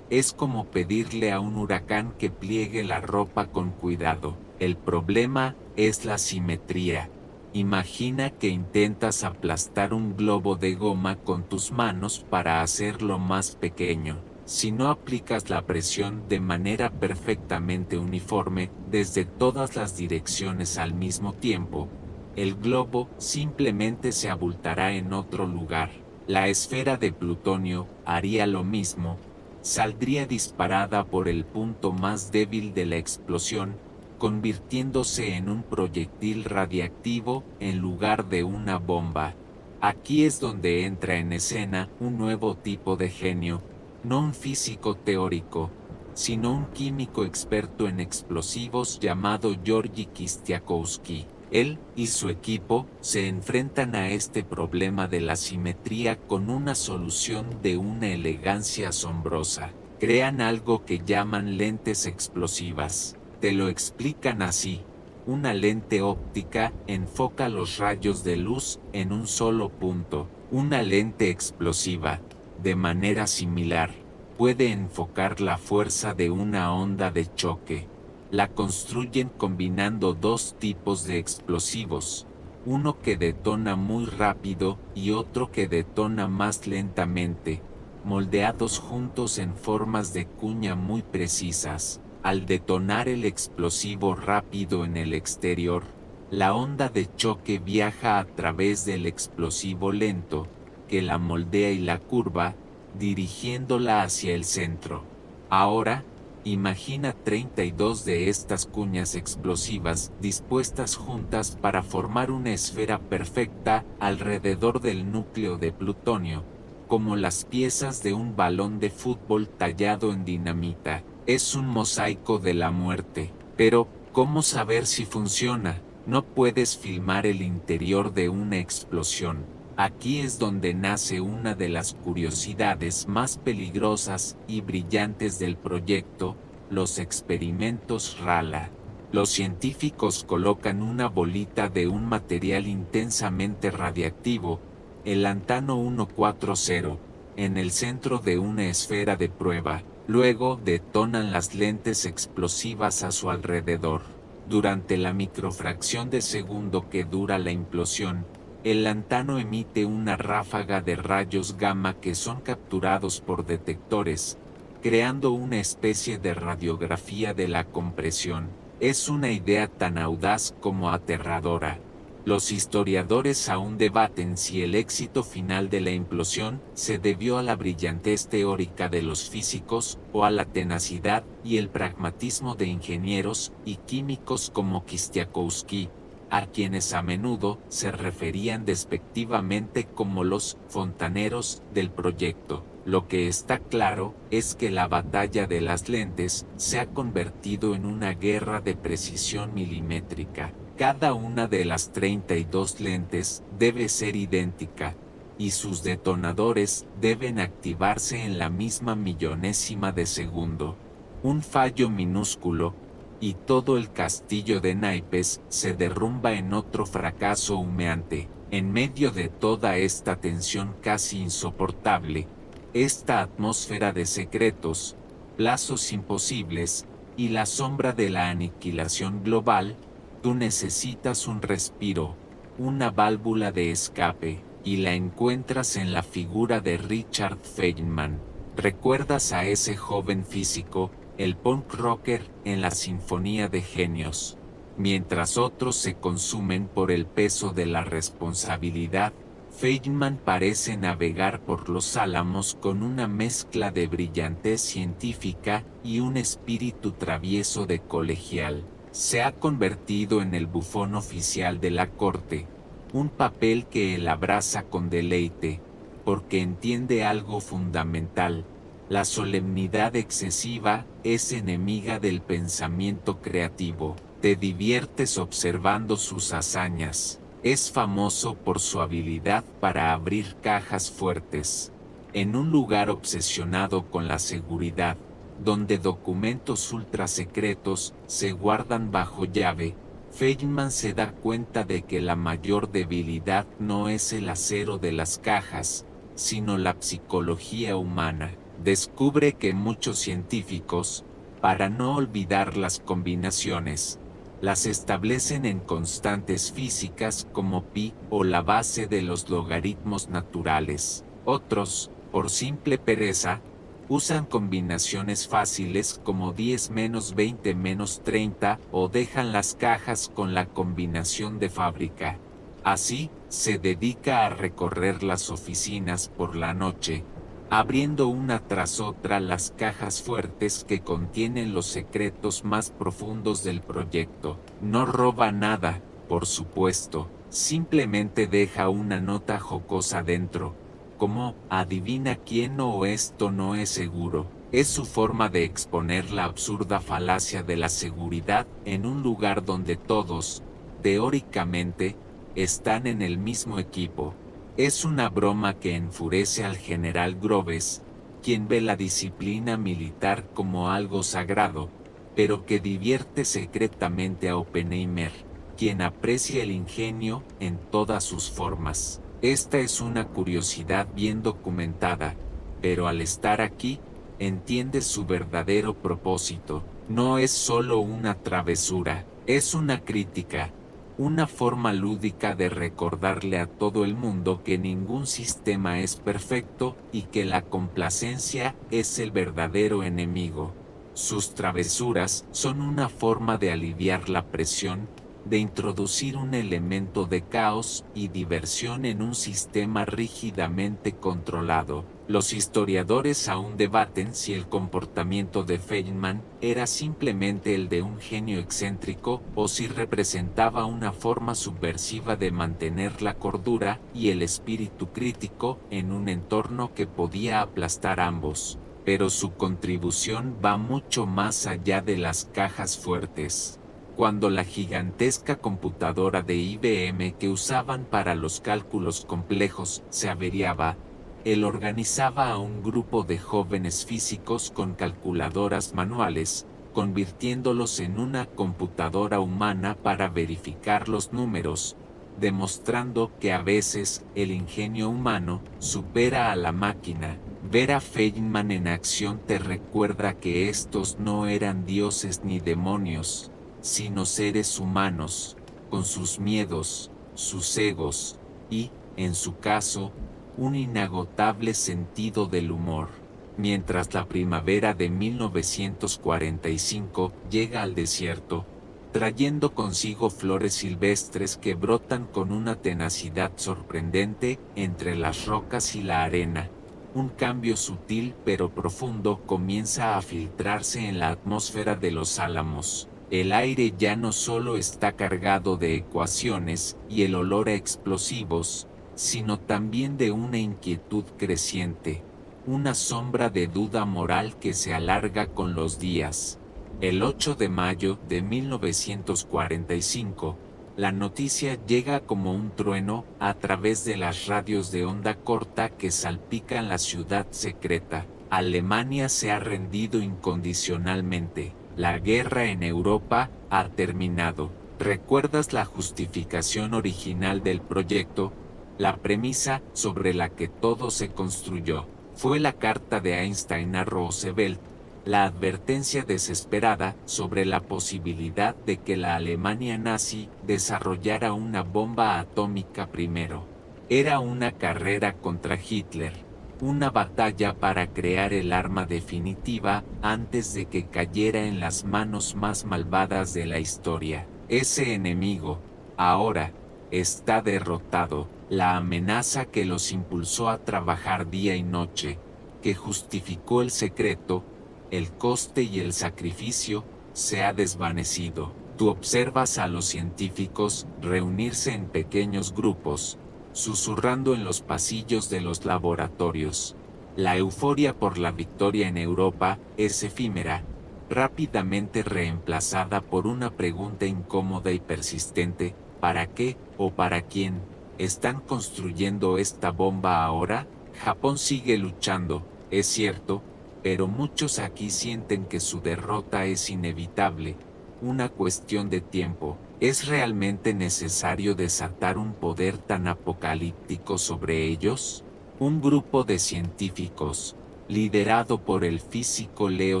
Es como pedirle a un huracán que pliegue la ropa con cuidado. El problema es la simetría. Imagina que intentas aplastar un globo de goma con tus manos para hacerlo más pequeño. Si no aplicas la presión de manera perfectamente uniforme desde todas las direcciones al mismo tiempo, el globo simplemente se abultará en otro lugar. La esfera de plutonio haría lo mismo, saldría disparada por el punto más débil de la explosión, convirtiéndose en un proyectil radiactivo en lugar de una bomba. Aquí es donde entra en escena un nuevo tipo de genio, no un físico teórico, sino un químico experto en explosivos llamado Georgi Kistiakowski. Él y su equipo se enfrentan a este problema de la simetría con una solución de una elegancia asombrosa. Crean algo que llaman lentes explosivas. Te lo explican así. Una lente óptica enfoca los rayos de luz en un solo punto. Una lente explosiva, de manera similar, puede enfocar la fuerza de una onda de choque. La construyen combinando dos tipos de explosivos, uno que detona muy rápido y otro que detona más lentamente, moldeados juntos en formas de cuña muy precisas. Al detonar el explosivo rápido en el exterior, la onda de choque viaja a través del explosivo lento, que la moldea y la curva, dirigiéndola hacia el centro. Ahora, imagina 32 de estas cuñas explosivas dispuestas juntas para formar una esfera perfecta alrededor del núcleo de plutonio, como las piezas de un balón de fútbol tallado en dinamita. Es un mosaico de la muerte. Pero, ¿cómo saber si funciona? No puedes filmar el interior de una explosión. Aquí es donde nace una de las curiosidades más peligrosas y brillantes del proyecto, los experimentos Rala. Los científicos colocan una bolita de un material intensamente radiactivo, el lantano 140, en el centro de una esfera de prueba. Luego detonan las lentes explosivas a su alrededor. Durante la microfracción de segundo que dura la implosión, el lantano emite una ráfaga de rayos gamma que son capturados por detectores, creando una especie de radiografía de la compresión. Es una idea tan audaz como aterradora. Los historiadores aún debaten si el éxito final de la implosión se debió a la brillantez teórica de los físicos o a la tenacidad y el pragmatismo de ingenieros y químicos como Kistiakowsky, a quienes a menudo se referían despectivamente como los fontaneros del proyecto. Lo que está claro es que la batalla de las lentes se ha convertido en una guerra de precisión milimétrica. Cada una de las 32 lentes debe ser idéntica, y sus detonadores deben activarse en la misma millonésima de segundo. Un fallo minúsculo, y todo el castillo de naipes se derrumba en otro fracaso humeante. En medio de toda esta tensión casi insoportable, esta atmósfera de secretos, plazos imposibles, y la sombra de la aniquilación global, tú necesitas un respiro, una válvula de escape, y la encuentras en la figura de Richard Feynman. ¿Recuerdas a ese joven físico, el punk rocker en la Sinfonía de Genios? Mientras otros se consumen por el peso de la responsabilidad, Feynman parece navegar por los álamos con una mezcla de brillantez científica y un espíritu travieso de colegial. Se ha convertido en el bufón oficial de la corte, un papel que él abraza con deleite, porque entiende algo fundamental: la solemnidad excesiva es enemiga del pensamiento creativo. Te diviertes observando sus hazañas. Es famoso por su habilidad para abrir cajas fuertes. En un lugar obsesionado con la seguridad, donde documentos ultrasecretos se guardan bajo llave, Feynman se da cuenta de que la mayor debilidad no es el acero de las cajas, sino la psicología humana. Descubre que muchos científicos, para no olvidar las combinaciones, las establecen en constantes físicas como pi o la base de los logaritmos naturales. Otros, por simple pereza, usan combinaciones fáciles como 10 menos 20 menos 30 o dejan las cajas con la combinación de fábrica. Así, se dedica a recorrer las oficinas por la noche, abriendo una tras otra las cajas fuertes que contienen los secretos más profundos del proyecto. No roba nada, por supuesto, simplemente deja una nota jocosa dentro, como adivina quién o esto no es seguro. Es su forma de exponer la absurda falacia de la seguridad en un lugar donde todos, teóricamente, están en el mismo equipo. Es una broma que enfurece al general Groves, quien ve la disciplina militar como algo sagrado, pero que divierte secretamente a Oppenheimer, quien aprecia el ingenio en todas sus formas. Esta es una curiosidad bien documentada, pero al estar aquí, entiendes su verdadero propósito. No es solo una travesura, es una crítica, una forma lúdica de recordarle a todo el mundo que ningún sistema es perfecto y que la complacencia es el verdadero enemigo. Sus travesuras son una forma de aliviar la presión, de introducir un elemento de caos y diversión en un sistema rígidamente controlado. Los historiadores aún debaten si el comportamiento de Feynman era simplemente el de un genio excéntrico o si representaba una forma subversiva de mantener la cordura y el espíritu crítico en un entorno que podía aplastar ambos. Pero su contribución va mucho más allá de las cajas fuertes. Cuando la gigantesca computadora de IBM que usaban para los cálculos complejos se averiaba, él organizaba a un grupo de jóvenes físicos con calculadoras manuales, convirtiéndolos en una computadora humana para verificar los números, demostrando que a veces el ingenio humano supera a la máquina. Ver a Feynman en acción te recuerda que estos no eran dioses ni demonios, sino seres humanos, con sus miedos, sus egos, y, en su caso, un inagotable sentido del humor. Mientras la primavera de 1945 llega al desierto, trayendo consigo flores silvestres que brotan con una tenacidad sorprendente entre las rocas y la arena, un cambio sutil pero profundo comienza a filtrarse en la atmósfera de los Álamos. El aire ya no solo está cargado de ecuaciones y el olor a explosivos, sino también de una inquietud creciente, una sombra de duda moral que se alarga con los días. El 8 de mayo de 1945, la noticia llega como un trueno a través de las radios de onda corta que salpican la ciudad secreta. Alemania se ha rendido incondicionalmente. La guerra en Europa ha terminado. ¿Recuerdas la justificación original del proyecto? La premisa sobre la que todo se construyó. Fue la carta de Einstein a Roosevelt, la advertencia desesperada sobre la posibilidad de que la Alemania nazi desarrollara una bomba atómica primero. Era una carrera contra Hitler, una batalla para crear el arma definitiva antes de que cayera en las manos más malvadas de la historia. Ese enemigo, ahora, está derrotado. La amenaza que los impulsó a trabajar día y noche, que justificó el secreto, el coste y el sacrificio, se ha desvanecido. Tú observas a los científicos reunirse en pequeños grupos, susurrando en los pasillos de los laboratorios. La euforia por la victoria en Europa es efímera, rápidamente reemplazada por una pregunta incómoda y persistente: ¿para qué o para quién están construyendo esta bomba ahora? Japón sigue luchando, es cierto, pero muchos aquí sienten que su derrota es inevitable, una cuestión de tiempo. ¿Es realmente necesario desatar un poder tan apocalíptico sobre ellos? Un grupo de científicos, liderado por el físico Leo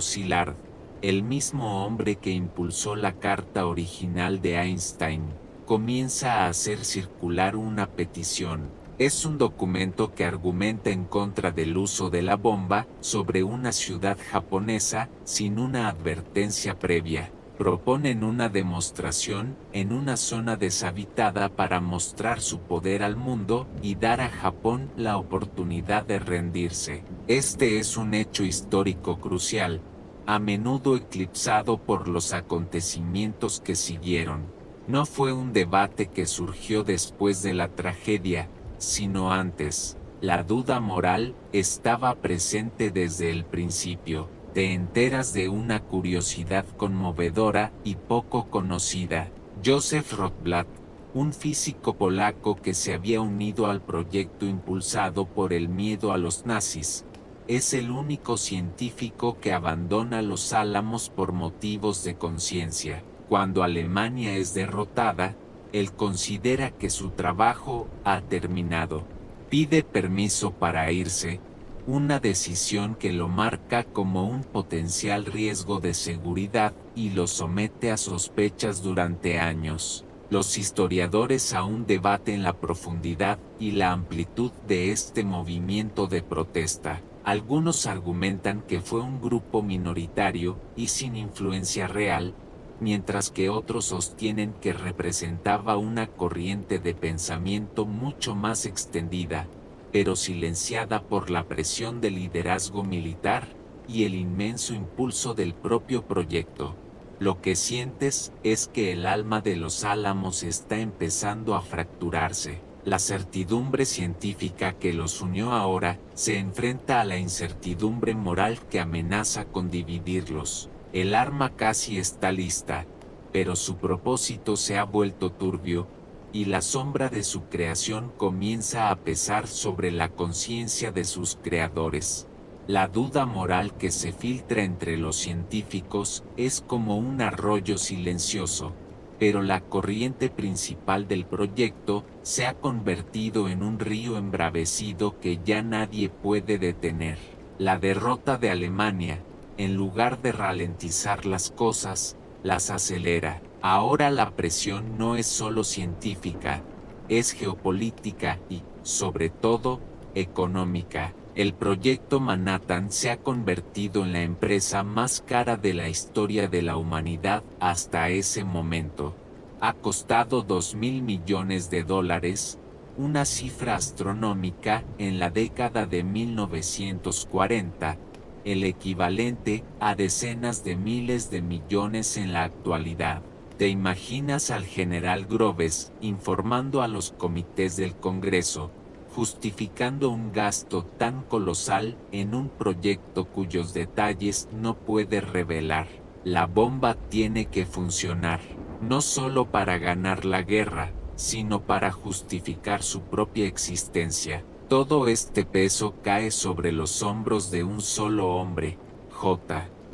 Szilard, el mismo hombre que impulsó la carta original de Einstein, comienza a hacer circular una petición. Es un documento que argumenta en contra del uso de la bomba sobre una ciudad japonesa sin una advertencia previa. Proponen una demostración en una zona deshabitada para mostrar su poder al mundo y dar a Japón la oportunidad de rendirse. Este es un hecho histórico crucial, a menudo eclipsado por los acontecimientos que siguieron. No fue un debate que surgió después de la tragedia, sino antes. La duda moral estaba presente desde el principio. Te enteras de una curiosidad conmovedora y poco conocida. Joseph Rotblat, un físico polaco que se había unido al proyecto impulsado por el miedo a los nazis, es el único científico que abandona los Álamos por motivos de conciencia. Cuando Alemania es derrotada, él considera que su trabajo ha terminado. Pide permiso para irse, una decisión que lo marca como un potencial riesgo de seguridad y lo somete a sospechas durante años. Los historiadores aún debaten la profundidad y la amplitud de este movimiento de protesta. Algunos argumentan que fue un grupo minoritario y sin influencia real, mientras que otros sostienen que representaba una corriente de pensamiento mucho más extendida, pero silenciada por la presión del liderazgo militar y el inmenso impulso del propio proyecto. Lo que sientes es que el alma de los Álamos está empezando a fracturarse. La certidumbre científica que los unió ahora se enfrenta a la incertidumbre moral que amenaza con dividirlos. El arma casi está lista, pero su propósito se ha vuelto turbio, y la sombra de su creación comienza a pesar sobre la conciencia de sus creadores. La duda moral que se filtra entre los científicos es como un arroyo silencioso, pero la corriente principal del proyecto se ha convertido en un río embravecido que ya nadie puede detener. La derrota de Alemania, en lugar de ralentizar las cosas, las acelera. Ahora la presión no es solo científica, es geopolítica y, sobre todo, económica. El proyecto Manhattan se ha convertido en la empresa más cara de la historia de la humanidad hasta ese momento. Ha costado $2.000 millones, una cifra astronómica en la década de 1940, el equivalente a decenas de miles de millones en la actualidad. ¿Te imaginas al general Groves informando a los comités del Congreso, justificando un gasto tan colosal en un proyecto cuyos detalles no puede revelar? La bomba tiene que funcionar, no solo para ganar la guerra, sino para justificar su propia existencia. Todo este peso cae sobre los hombros de un solo hombre,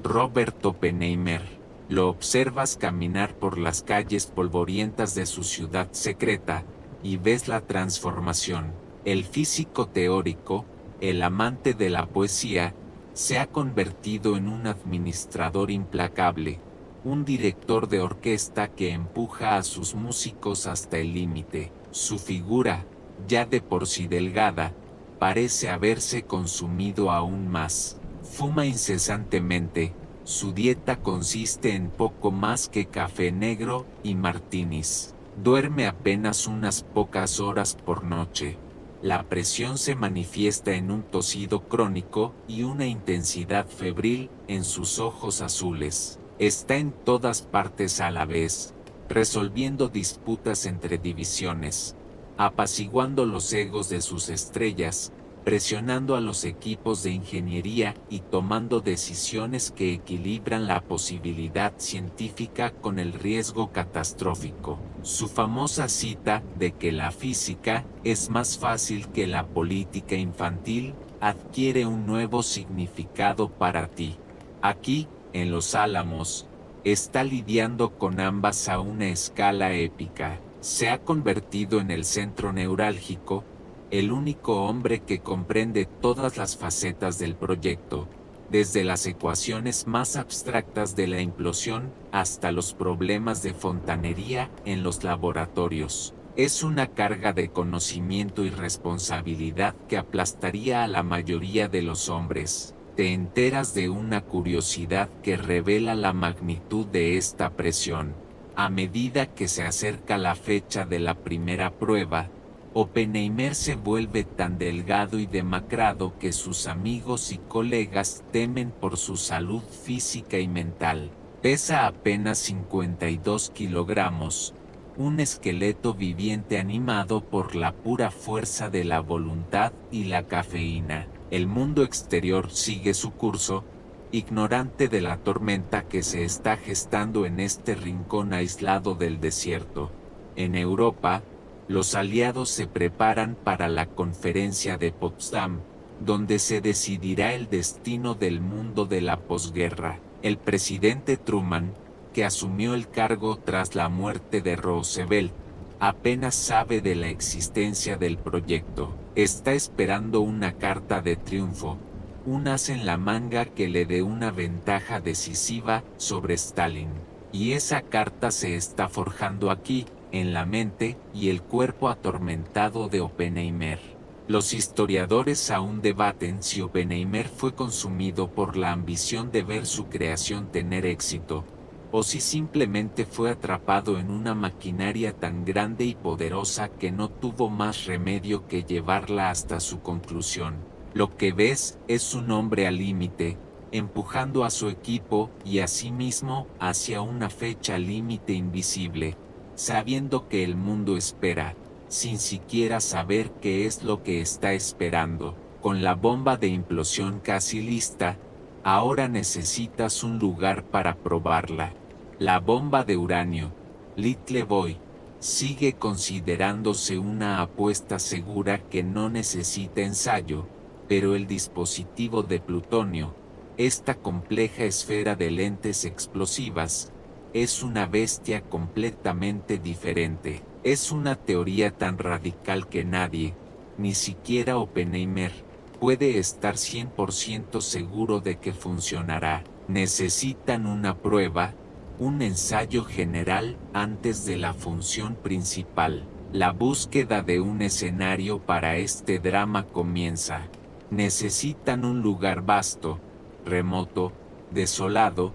Robert Oppenheimer. Lo observas caminar por las calles polvorientas de su ciudad secreta, y ves la transformación. El físico teórico, el amante de la poesía, se ha convertido en un administrador implacable, un director de orquesta que empuja a sus músicos hasta el límite. Su figura, ya de por sí delgada, parece haberse consumido aún más. Fuma incesantemente. Su dieta consiste en poco más que café negro y martinis. Duerme apenas unas pocas horas por noche. La presión se manifiesta en un tosido crónico y una intensidad febril en sus ojos azules. Está en todas partes a la vez, resolviendo disputas entre divisiones, apaciguando los egos de sus estrellas, presionando a los equipos de ingeniería y tomando decisiones que equilibran la posibilidad científica con el riesgo catastrófico. Su famosa cita de que la física es más fácil que la política infantil adquiere un nuevo significado para ti. Aquí, en Los Álamos, está lidiando con ambas a una escala épica. Se ha convertido en el centro neurálgico, el único hombre que comprende todas las facetas del proyecto, desde las ecuaciones más abstractas de la implosión hasta los problemas de fontanería en los laboratorios. Es una carga de conocimiento y responsabilidad que aplastaría a la mayoría de los hombres. Te enteras de una curiosidad que revela la magnitud de esta presión. A medida que se acerca la fecha de la primera prueba, Oppenheimer se vuelve tan delgado y demacrado que sus amigos y colegas temen por su salud física y mental. Pesa apenas 52 kilogramos, un esqueleto viviente animado por la pura fuerza de la voluntad y la cafeína. El mundo exterior sigue su curso, ignorante de la tormenta que se está gestando en este rincón aislado del desierto. En Europa, los aliados se preparan para la conferencia de Potsdam, donde se decidirá el destino del mundo de la posguerra. El presidente Truman, que asumió el cargo tras la muerte de Roosevelt, apenas sabe de la existencia del proyecto. Está esperando una carta de triunfo, un as en la manga que le dé una ventaja decisiva sobre Stalin. Y esa carta se está forjando aquí, en la mente y el cuerpo atormentado de Oppenheimer. Los historiadores aún debaten si Oppenheimer fue consumido por la ambición de ver su creación tener éxito, o si simplemente fue atrapado en una maquinaria tan grande y poderosa que no tuvo más remedio que llevarla hasta su conclusión. Lo que ves es un hombre al límite, empujando a su equipo y a sí mismo hacia una fecha límite invisible, sabiendo que el mundo espera, sin siquiera saber qué es lo que está esperando. Con la bomba de implosión casi lista, ahora necesitas un lugar para probarla. La bomba de uranio, Little Boy, sigue considerándose una apuesta segura que no necesita ensayo, pero el dispositivo de plutonio, esta compleja esfera de lentes explosivas, es una bestia completamente diferente. Es una teoría tan radical que nadie, ni siquiera Oppenheimer, puede estar 100% seguro de que funcionará. Necesitan una prueba, un ensayo general antes de la función principal. La búsqueda de un escenario para este drama comienza. Necesitan un lugar vasto, remoto, desolado,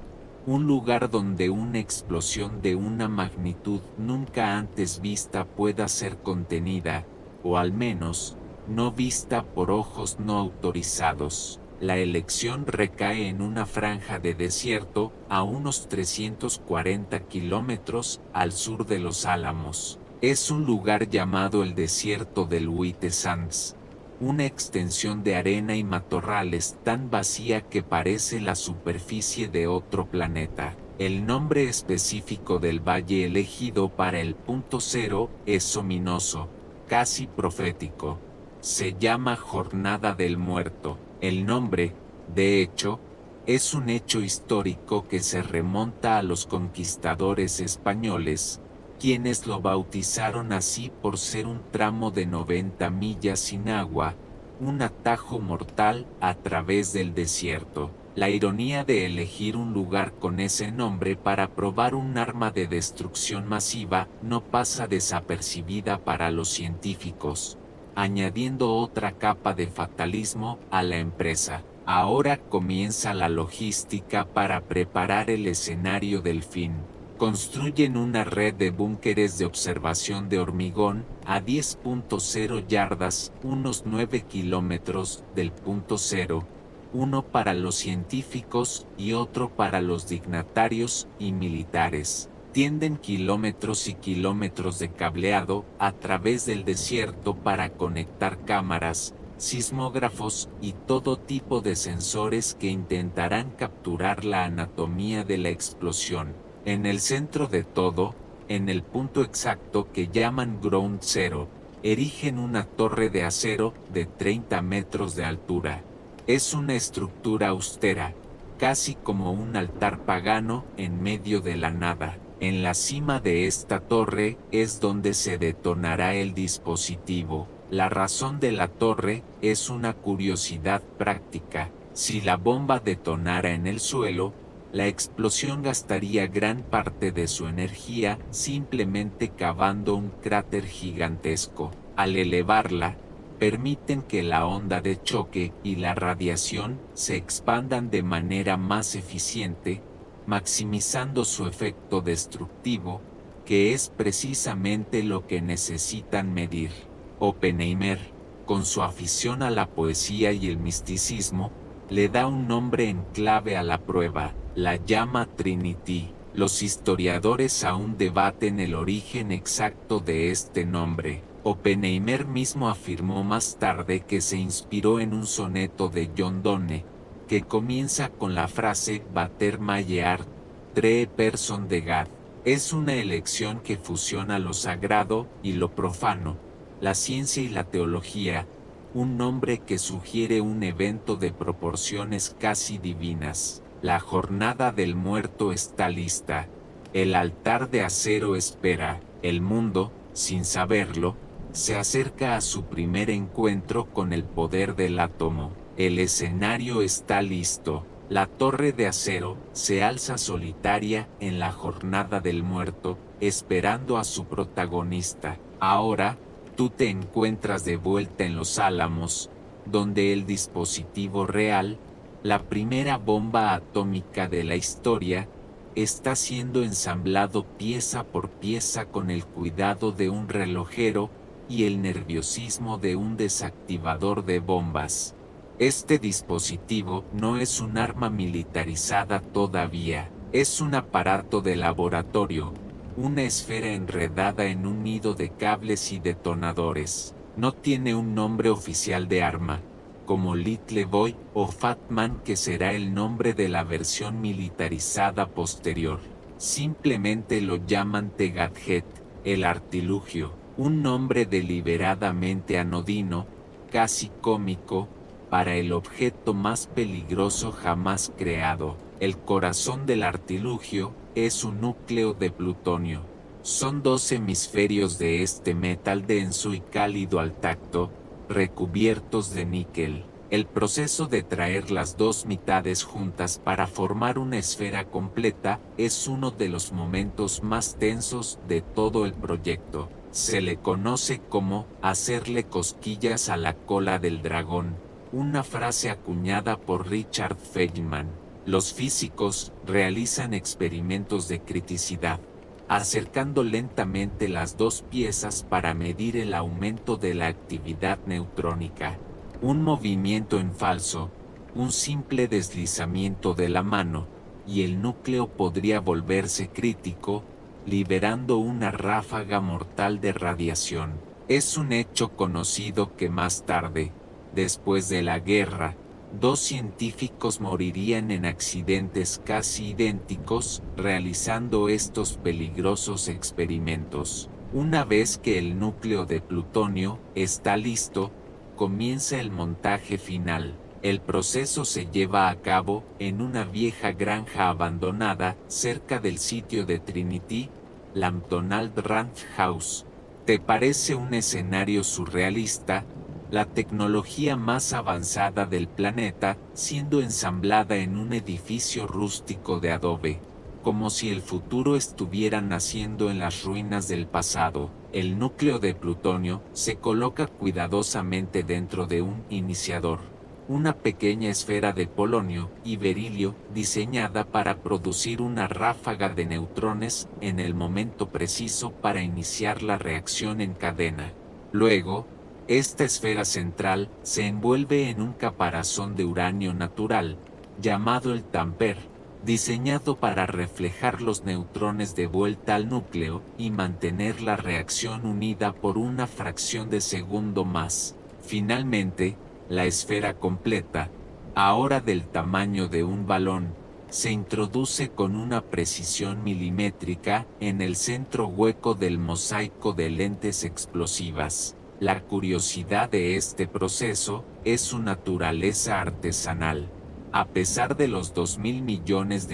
un lugar donde una explosión de una magnitud nunca antes vista pueda ser contenida, o al menos, no vista por ojos no autorizados. La elección recae en una franja de desierto a unos 340 kilómetros al sur de Los Álamos. Es un lugar llamado el desierto del White Sands, una extensión de arena y matorrales tan vacía que parece la superficie de otro planeta. El nombre específico del valle elegido para el punto cero es ominoso, casi profético. Se llama Jornada del Muerto. El nombre, de hecho, es un hecho histórico que se remonta a los conquistadores españoles, quienes lo bautizaron así por ser un tramo de 90 millas sin agua, un atajo mortal a través del desierto. La ironía de elegir un lugar con ese nombre para probar un arma de destrucción masiva no pasa desapercibida para los científicos, añadiendo otra capa de fatalismo a la empresa. Ahora comienza la logística para preparar el escenario del fin. Construyen una red de búnkeres de observación de hormigón a 10.0 yardas, unos 9 kilómetros del punto cero, uno para los científicos y otro para los dignatarios y militares. Tienden kilómetros y kilómetros de cableado a través del desierto para conectar cámaras, sismógrafos y todo tipo de sensores que intentarán capturar la anatomía de la explosión. En el centro de todo, en el punto exacto que llaman Ground Zero, erigen una torre de acero de 30 metros de altura. Es una estructura austera, casi como un altar pagano en medio de la nada. En la cima de esta torre es donde se detonará el dispositivo. La razón de la torre es una curiosidad práctica. Si la bomba detonara en el suelo, la explosión gastaría gran parte de su energía simplemente cavando un cráter gigantesco. Al elevarla, permiten que la onda de choque y la radiación se expandan de manera más eficiente, maximizando su efecto destructivo, que es precisamente lo que necesitan medir. Oppenheimer, con su afición a la poesía y el misticismo, le da un nombre en clave a la prueba, la llama Trinity. Los historiadores aún debaten el origen exacto de este nombre. Oppenheimer mismo afirmó más tarde que se inspiró en un soneto de John Donne, que comienza con la frase Bater Maye Art, Tre Person de God. Es una elección que fusiona lo sagrado y lo profano, la ciencia y la teología, un nombre que sugiere un evento de proporciones casi divinas. La jornada del muerto está lista. El altar de acero espera. El mundo, sin saberlo, se acerca a su primer encuentro con el poder del átomo. El escenario está listo. La torre de acero se alza solitaria en la jornada del muerto, esperando a su protagonista. Ahora, tú te encuentras de vuelta en Los Álamos, donde el dispositivo real, la primera bomba atómica de la historia, está siendo ensamblado pieza por pieza con el cuidado de un relojero y el nerviosismo de un desactivador de bombas. Este dispositivo no es un arma militarizada todavía, es un aparato de laboratorio, una esfera enredada en un nido de cables y detonadores. No tiene un nombre oficial de arma, como Little Boy o Fat Man, que será el nombre de la versión militarizada posterior. Simplemente lo llaman The Gadget, el artilugio, un nombre deliberadamente anodino, casi cómico, para el objeto más peligroso jamás creado. El corazón del artilugio es un núcleo de plutonio. Son 2 hemisferios de este metal denso y cálido al tacto, recubiertos de níquel. El proceso de traer las 2 mitades juntas para formar una esfera completa es uno de los momentos más tensos de todo el proyecto. Se le conoce como hacerle cosquillas a la cola del dragón, una frase acuñada por Richard Feynman. Los físicos realizan experimentos de criticidad, acercando lentamente las 2 piezas para medir el aumento de la actividad neutrónica. Un movimiento en falso, un simple deslizamiento de la mano, y el núcleo podría volverse crítico, liberando una ráfaga mortal de radiación. Es un hecho conocido que más tarde, después de la guerra, 2 científicos morirían en accidentes casi idénticos realizando estos peligrosos experimentos. Una vez que el núcleo de plutonio está listo, comienza el montaje final. El proceso se lleva a cabo en una vieja granja abandonada cerca del sitio de Trinity, la McDonald Ranch House. ¿Te parece un escenario surrealista? La tecnología más avanzada del planeta siendo ensamblada en un edificio rústico de adobe, como si el futuro estuviera naciendo en las ruinas del pasado. El núcleo de plutonio se coloca cuidadosamente dentro de un iniciador, una pequeña esfera de polonio y berilio diseñada para producir una ráfaga de neutrones en el momento preciso para iniciar la reacción en cadena. Luego, esta esfera central se envuelve en un caparazón de uranio natural, llamado el tamper, diseñado para reflejar los neutrones de vuelta al núcleo y mantener la reacción unida por una fracción de segundo más. Finalmente, la esfera completa, ahora del tamaño de un balón, se introduce con una precisión milimétrica en el centro hueco del mosaico de lentes explosivas. La curiosidad de este proceso es su naturaleza artesanal. A pesar de los $2.000 millones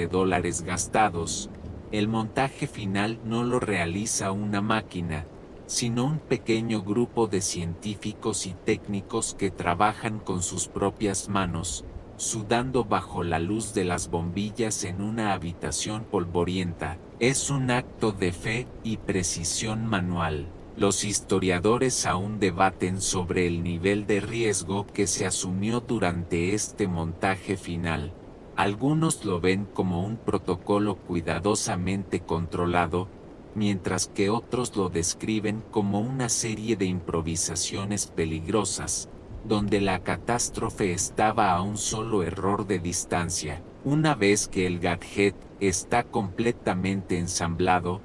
gastados, el montaje final no lo realiza una máquina, sino un pequeño grupo de científicos y técnicos que trabajan con sus propias manos, sudando bajo la luz de las bombillas en una habitación polvorienta. Es un acto de fe y precisión manual. Los historiadores aún debaten sobre el nivel de riesgo que se asumió durante este montaje final. Algunos lo ven como un protocolo cuidadosamente controlado, mientras que otros lo describen como una serie de improvisaciones peligrosas, donde la catástrofe estaba a un solo error de distancia. Una vez que el gadget está completamente ensamblado,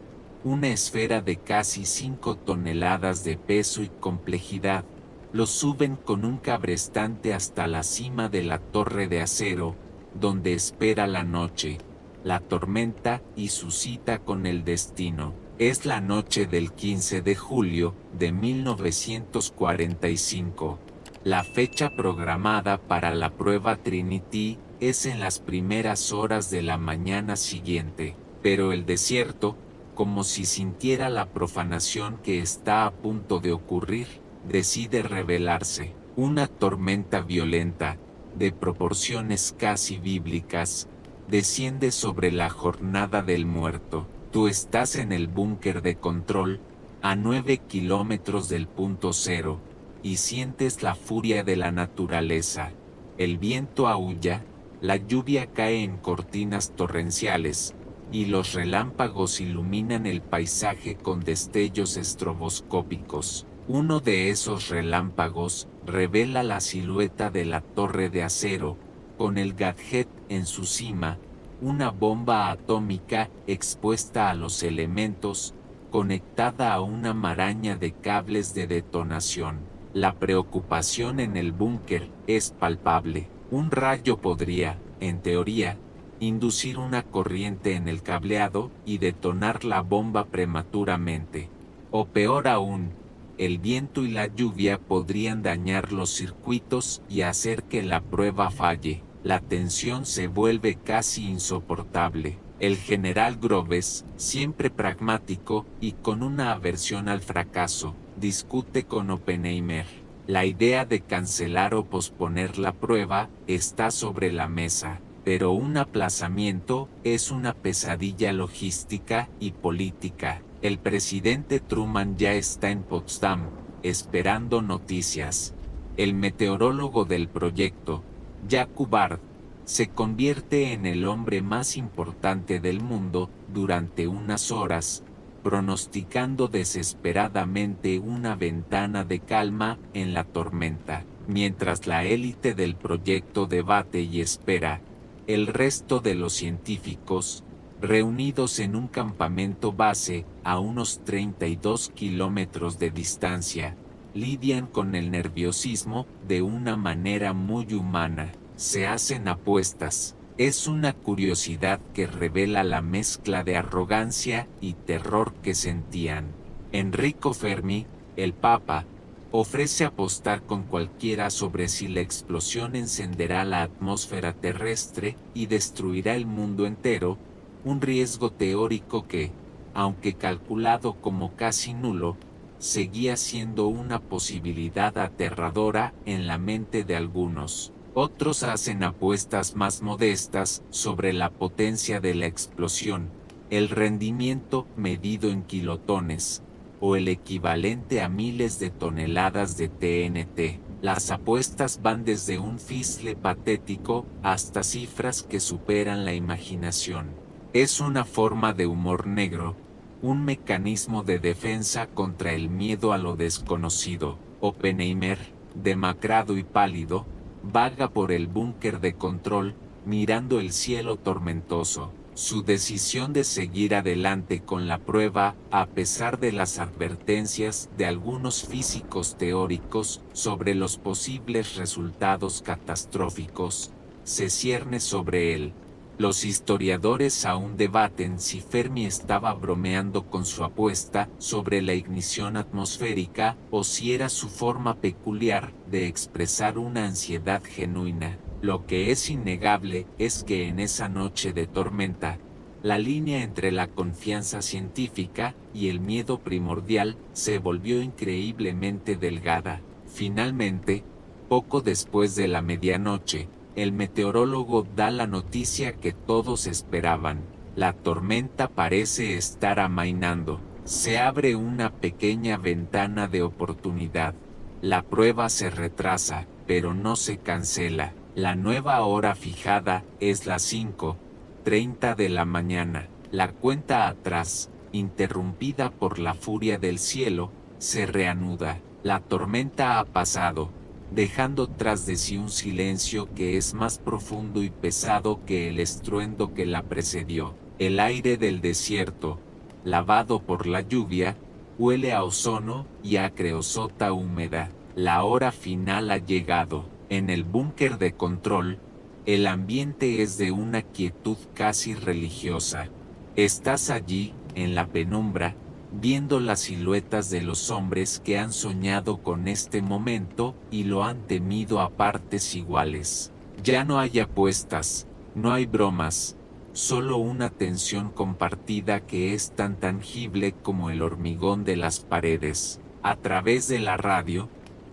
una esfera de casi 5 toneladas de peso y complejidad, lo suben con un cabrestante hasta la cima de la torre de acero, donde espera la noche, la tormenta y su cita con el destino. Es la noche del 15 de julio de 1945. La fecha programada para la prueba Trinity es en las primeras horas de la mañana siguiente, pero el desierto, como si sintiera la profanación que está a punto de ocurrir, decide revelarse. Una tormenta violenta, de proporciones casi bíblicas, desciende sobre la jornada del muerto. Tú estás en el búnker de control, a 9 kilómetros del punto cero, y sientes la furia de la naturaleza. El viento aúlla, la lluvia cae en cortinas torrenciales, y los relámpagos iluminan el paisaje con destellos estroboscópicos. Uno de esos relámpagos revela la silueta de la torre de acero, con el gadget en su cima, una bomba atómica expuesta a los elementos, conectada a una maraña de cables de detonación. La preocupación en el búnker es palpable. Un rayo podría, en teoría, inducir una corriente en el cableado y detonar la bomba prematuramente. O peor aún, el viento y la lluvia podrían dañar los circuitos y hacer que la prueba falle. La tensión se vuelve casi insoportable. El general Groves, siempre pragmático y con una aversión al fracaso, discute con Oppenheimer. La idea de cancelar o posponer la prueba está sobre la mesa, pero un aplazamiento es una pesadilla logística y política. El presidente Truman ya está en Potsdam, esperando noticias. El meteorólogo del proyecto, Jack Hubbard, se convierte en el hombre más importante del mundo durante unas horas, pronosticando desesperadamente una ventana de calma en la tormenta. Mientras la élite del proyecto debate y espera, el resto de los científicos, reunidos en un campamento base a unos 32 kilómetros de distancia, lidian con el nerviosismo de una manera muy humana. Se hacen apuestas. Es una curiosidad que revela la mezcla de arrogancia y terror que sentían. Enrico Fermi, el Papa, ofrece apostar con cualquiera sobre si la explosión encenderá la atmósfera terrestre y destruirá el mundo entero, un riesgo teórico que, aunque calculado como casi nulo, seguía siendo una posibilidad aterradora en la mente de algunos. Otros hacen apuestas más modestas sobre la potencia de la explosión, el rendimiento medido en kilotones, o el equivalente a miles de toneladas de TNT. Las apuestas van desde un fisle patético hasta cifras que superan la imaginación. Es una forma de humor negro, un mecanismo de defensa contra el miedo a lo desconocido. Oppenheimer, demacrado y pálido, vaga por el búnker de control, mirando el cielo tormentoso. Su decisión de seguir adelante con la prueba, a pesar de las advertencias de algunos físicos teóricos sobre los posibles resultados catastróficos, se cierne sobre él. Los historiadores aún debaten si Fermi estaba bromeando con su apuesta sobre la ignición atmosférica o si era su forma peculiar de expresar una ansiedad genuina. Lo que es innegable es que en esa noche de tormenta, la línea entre la confianza científica y el miedo primordial se volvió increíblemente delgada. Finalmente, poco después de la medianoche, el meteorólogo da la noticia que todos esperaban. La tormenta parece estar amainando. Se abre una pequeña ventana de oportunidad. La prueba se retrasa, pero no se cancela. La nueva hora fijada es las 5:30 de la mañana. La cuenta atrás, interrumpida por la furia del cielo, se reanuda. La tormenta ha pasado, dejando tras de sí un silencio que es más profundo y pesado que el estruendo que la precedió. El aire del desierto, lavado por la lluvia, huele a ozono y a creosota húmeda. La hora final ha llegado. En el búnker de control, el ambiente es de una quietud casi religiosa. Estás allí, en la penumbra, viendo las siluetas de los hombres que han soñado con este momento y lo han temido a partes iguales. Ya no hay apuestas, no hay bromas, solo una tensión compartida que es tan tangible como el hormigón de las paredes. A través de la radio,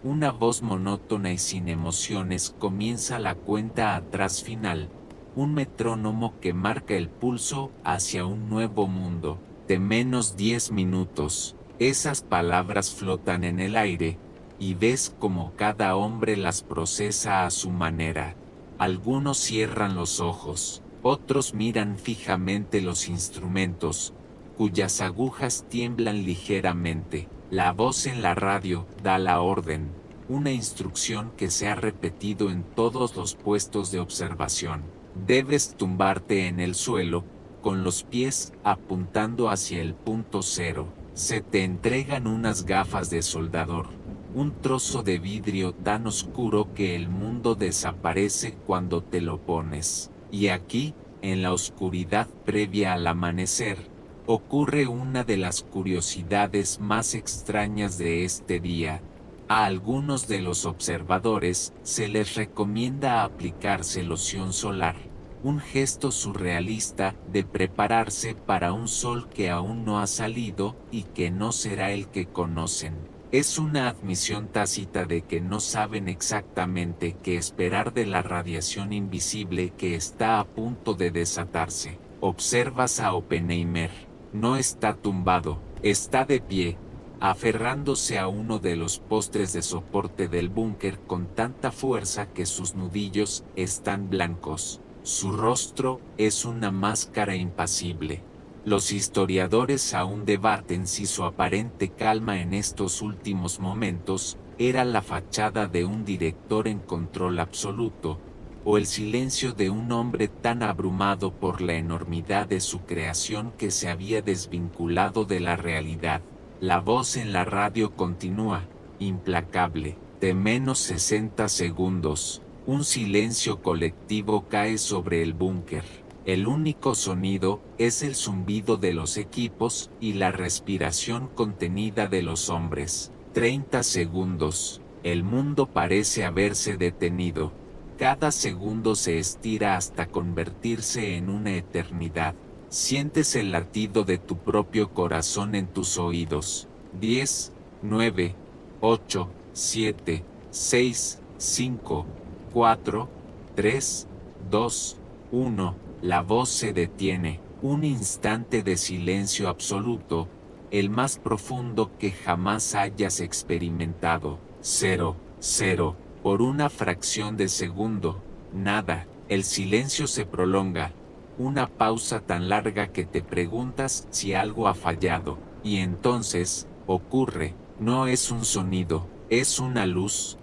una voz monótona y sin emociones comienza la cuenta atrás final, un metrónomo que marca el pulso hacia un nuevo mundo. De menos 10 minutos, esas palabras flotan en el aire, y ves como cada hombre las procesa a su manera. Algunos cierran los ojos, Otros miran fijamente los instrumentos, cuyas agujas tiemblan ligeramente. La voz en la radio da la orden, una instrucción que se ha repetido en todos los puestos de observación. Debes tumbarte en el suelo, con los pies apuntando hacia el punto cero. Se te entregan unas gafas de soldador, un trozo de vidrio tan oscuro que el mundo desaparece cuando te lo pones. Y aquí, en la oscuridad previa al amanecer, ocurre una de las curiosidades más extrañas de este día. A algunos de los observadores se les recomienda aplicarse loción solar, un gesto surrealista de prepararse para un sol que aún no ha salido y que no será el que conocen. Es una admisión tácita de que no saben exactamente qué esperar de la radiación invisible que está a punto de desatarse. Observas a Oppenheimer. No está tumbado, está de pie, aferrándose a uno de los postes de soporte del búnker con tanta fuerza que sus nudillos están blancos. Su rostro es una máscara impasible. Los historiadores aún debaten si su aparente calma en estos últimos momentos era la fachada de un director en control absoluto, o el silencio de un hombre tan abrumado por la enormidad de su creación que se había desvinculado de la realidad. La voz en la radio continúa, implacable. De menos 60 segundos, un silencio colectivo cae sobre el búnker. El único sonido es el zumbido de los equipos y la respiración contenida de los hombres. 30 segundos. El mundo parece haberse detenido. Cada segundo se estira hasta convertirse en una eternidad. Sientes el latido de tu propio corazón en tus oídos. 10, 9, 8, 7, 6, 5, 4, 3, 2, 1. La voz se detiene. Un instante de silencio absoluto, el más profundo que jamás hayas experimentado. 0, 0. Por una fracción de segundo, nada. El silencio se prolonga. Una pausa tan larga que te preguntas si algo ha fallado. Y entonces, ocurre. No es un sonido, es una luz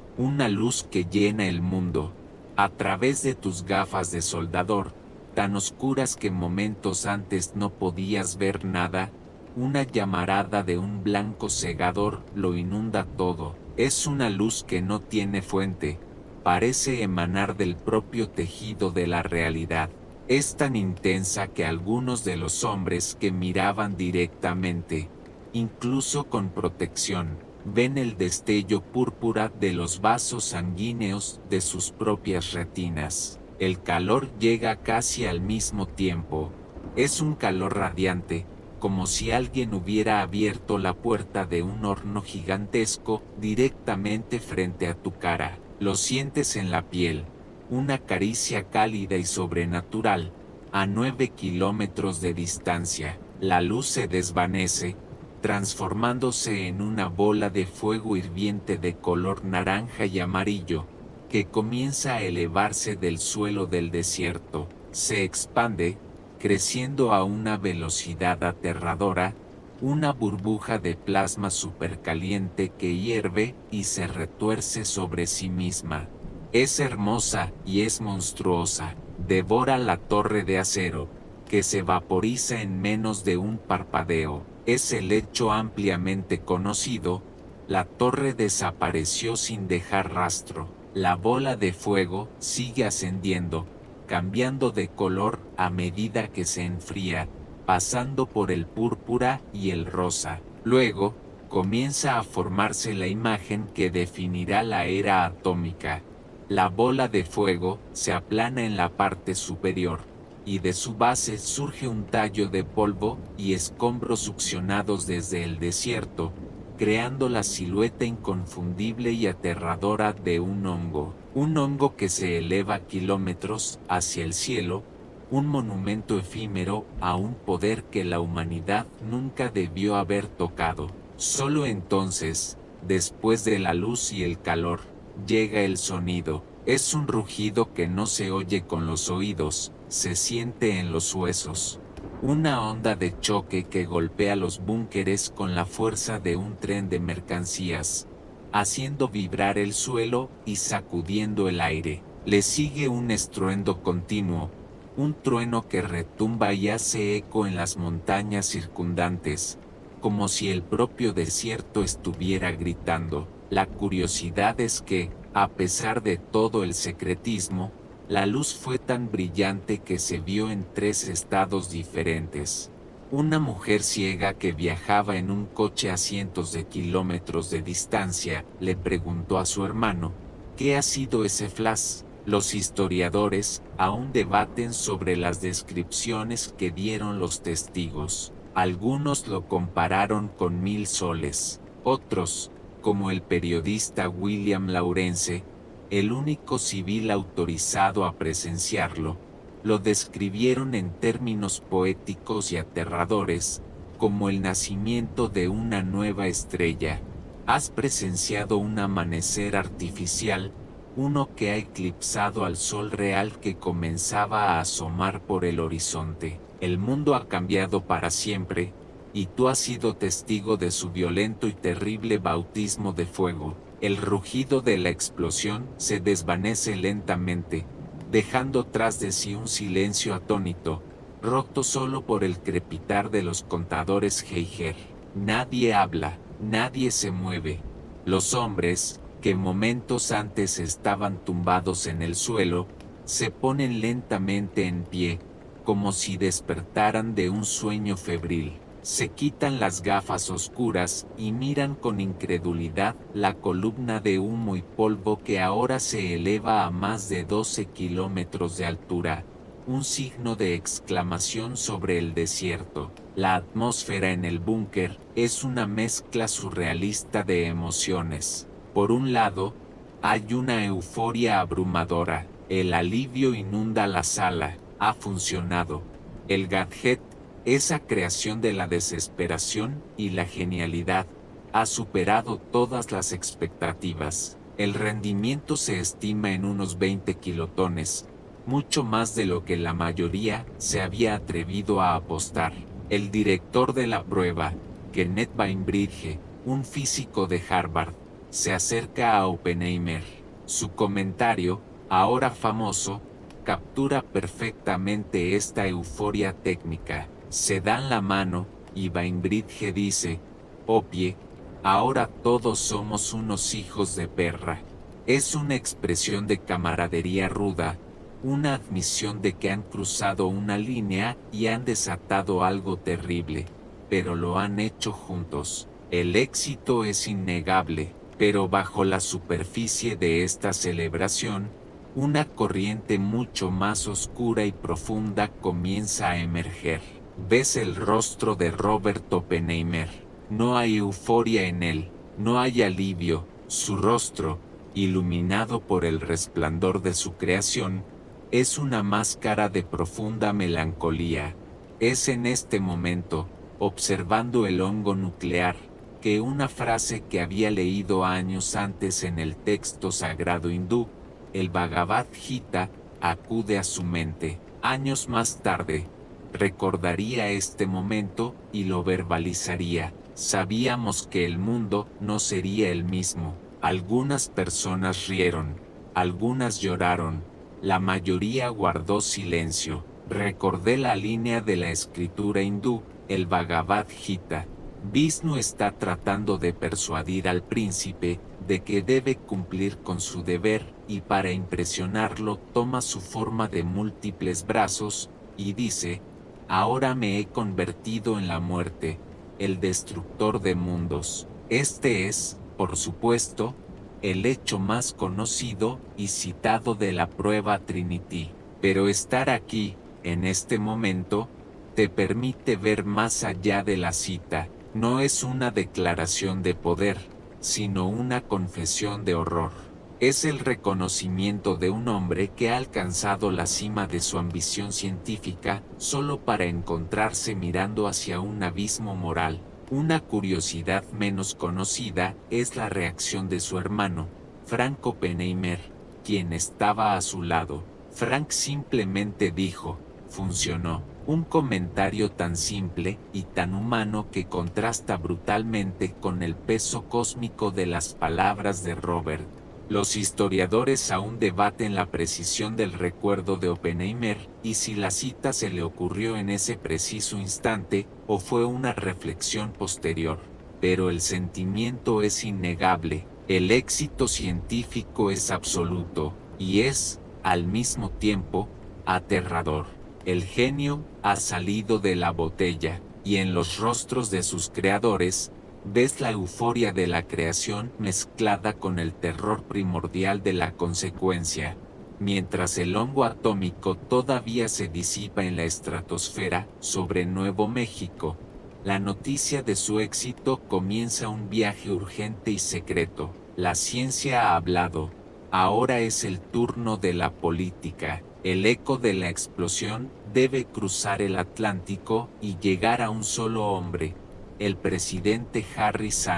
que llena el mundo. A través de tus gafas de soldador, tan oscuras que momentos antes no podías ver nada, una llamarada de un blanco cegador lo inunda todo. Es una luz que no tiene fuente, parece emanar del propio tejido de la realidad. Es tan intensa que algunos de los hombres que miraban directamente, incluso con protección, ven el destello púrpura de los vasos sanguíneos de sus propias retinas. El calor llega casi al mismo tiempo. Es un calor radiante, como si alguien hubiera abierto la puerta de un horno gigantesco directamente frente a tu cara. Lo sientes en la piel, una caricia cálida y sobrenatural, a 9 kilómetros de distancia. La luz se desvanece, transformándose en una bola de fuego hirviente de color naranja y amarillo, que comienza a elevarse del suelo del desierto. Se expande, creciendo a una velocidad aterradora, una burbuja de plasma supercaliente que hierve y se retuerce sobre sí misma. Es hermosa y es monstruosa, devora la torre de acero, que se vaporiza en menos de un parpadeo. Es el hecho ampliamente conocido: la torre desapareció sin dejar rastro. La bola de fuego sigue ascendiendo, cambiando de color a medida que se enfría, pasando por el púrpura y el rosa. Luego, comienza a formarse la imagen que definirá la era atómica. La bola de fuego se aplana en la parte superior, y de su base surge un tallo de polvo y escombros succionados desde el desierto, creando la silueta inconfundible y aterradora de un hongo que se eleva kilómetros hacia el cielo, un monumento efímero a un poder que la humanidad nunca debió haber tocado. Solo entonces, después de la luz y el calor, llega el sonido. Es un rugido que no se oye con los oídos, se siente en los huesos. Una onda de choque que golpea los búnkeres con la fuerza de un tren de mercancías, haciendo vibrar el suelo y sacudiendo el aire. Le sigue un estruendo continuo, un trueno que retumba y hace eco en las montañas circundantes, como si el propio desierto estuviera gritando. La curiosidad es que, a pesar de todo el secretismo, la luz fue tan brillante que se vio en 3 estados diferentes. Una mujer ciega que viajaba en un coche a cientos de kilómetros de distancia le preguntó a su hermano, ¿qué ha sido ese flash? Los historiadores aún debaten sobre las descripciones que dieron los testigos. Algunos lo compararon con 1000 soles. Otros, como el periodista William Lawrence, el único civil autorizado a presenciarlo, lo describieron en términos poéticos y aterradores, como el nacimiento de una nueva estrella. Has presenciado un amanecer artificial, uno que ha eclipsado al sol real que comenzaba a asomar por el horizonte. El mundo ha cambiado para siempre, y tú has sido testigo de su violento y terrible bautismo de fuego. El rugido de la explosión se desvanece lentamente, dejando tras de sí un silencio atónito, roto solo por el crepitar de los contadores Geiger. Nadie habla, nadie se mueve. Los hombres, que momentos antes estaban tumbados en el suelo, se ponen lentamente en pie, como si despertaran de un sueño febril. Se quitan las gafas oscuras y miran con incredulidad la columna de humo y polvo que ahora se eleva a más de 12 kilómetros de altura, un signo de exclamación sobre el desierto. La atmósfera en el búnker es una mezcla surrealista de emociones. Por un lado, hay una euforia abrumadora, el alivio inunda la sala, ha funcionado. El gadget, esa creación de la desesperación y la genialidad, ha superado todas las expectativas. El rendimiento se estima en unos 20 kilotones, mucho más de lo que la mayoría se había atrevido a apostar. El director de la prueba, Kenneth Bainbridge, un físico de Harvard, se acerca a Oppenheimer. Su comentario, ahora famoso, captura perfectamente esta euforia técnica. Se dan la mano, y Bainbridge dice, Opie, ahora todos somos unos hijos de perra. Es una expresión de camaradería ruda, una admisión de que han cruzado una línea y han desatado algo terrible, pero lo han hecho juntos. El éxito es innegable, pero bajo la superficie de esta celebración, una corriente mucho más oscura y profunda comienza a emerger. Ves el rostro de Robert Oppenheimer. No hay euforia en él, no hay alivio. Su rostro, iluminado por el resplandor de su creación, es una máscara de profunda melancolía. Es en este momento, observando el hongo nuclear, que una frase que había leído años antes en el texto sagrado hindú, el Bhagavad Gita, acude a su mente. Años más tarde, recordaría este momento y lo verbalizaría. Sabíamos que el mundo no sería el mismo. Algunas personas rieron, algunas lloraron, la mayoría guardó silencio. Recordé la línea de la escritura hindú, el Bhagavad Gita. Vishnu está tratando de persuadir al príncipe de que debe cumplir con su deber, y para impresionarlo toma su forma de múltiples brazos, y dice, ahora me he convertido en la muerte, el destructor de mundos. Este es, por supuesto, el hecho más conocido y citado de la prueba Trinity. Pero estar aquí, en este momento, te permite ver más allá de la cita. No es una declaración de poder, sino una confesión de horror. Es el reconocimiento de un hombre que ha alcanzado la cima de su ambición científica solo para encontrarse mirando hacia un abismo moral. Una curiosidad menos conocida es la reacción de su hermano, Frank Oppenheimer, quien estaba a su lado. Frank simplemente dijo, funcionó. Un comentario tan simple y tan humano que contrasta brutalmente con el peso cósmico de las palabras de Robert. Los historiadores aún debaten la precisión del recuerdo de Oppenheimer y si la cita se le ocurrió en ese preciso instante o fue una reflexión posterior. Pero el sentimiento es innegable, el éxito científico es absoluto, y es, al mismo tiempo, aterrador. El genio ha salido de la botella, y en los rostros de sus creadores, ves la euforia de la creación mezclada con el terror primordial de la consecuencia. Mientras el hongo atómico todavía se disipa en la estratosfera sobre Nuevo México, la noticia de su éxito comienza un viaje urgente y secreto. La ciencia ha hablado. Ahora es el turno de la política. El eco de la explosión debe cruzar el Atlántico y llegar a un solo hombre, el presidente Harry S.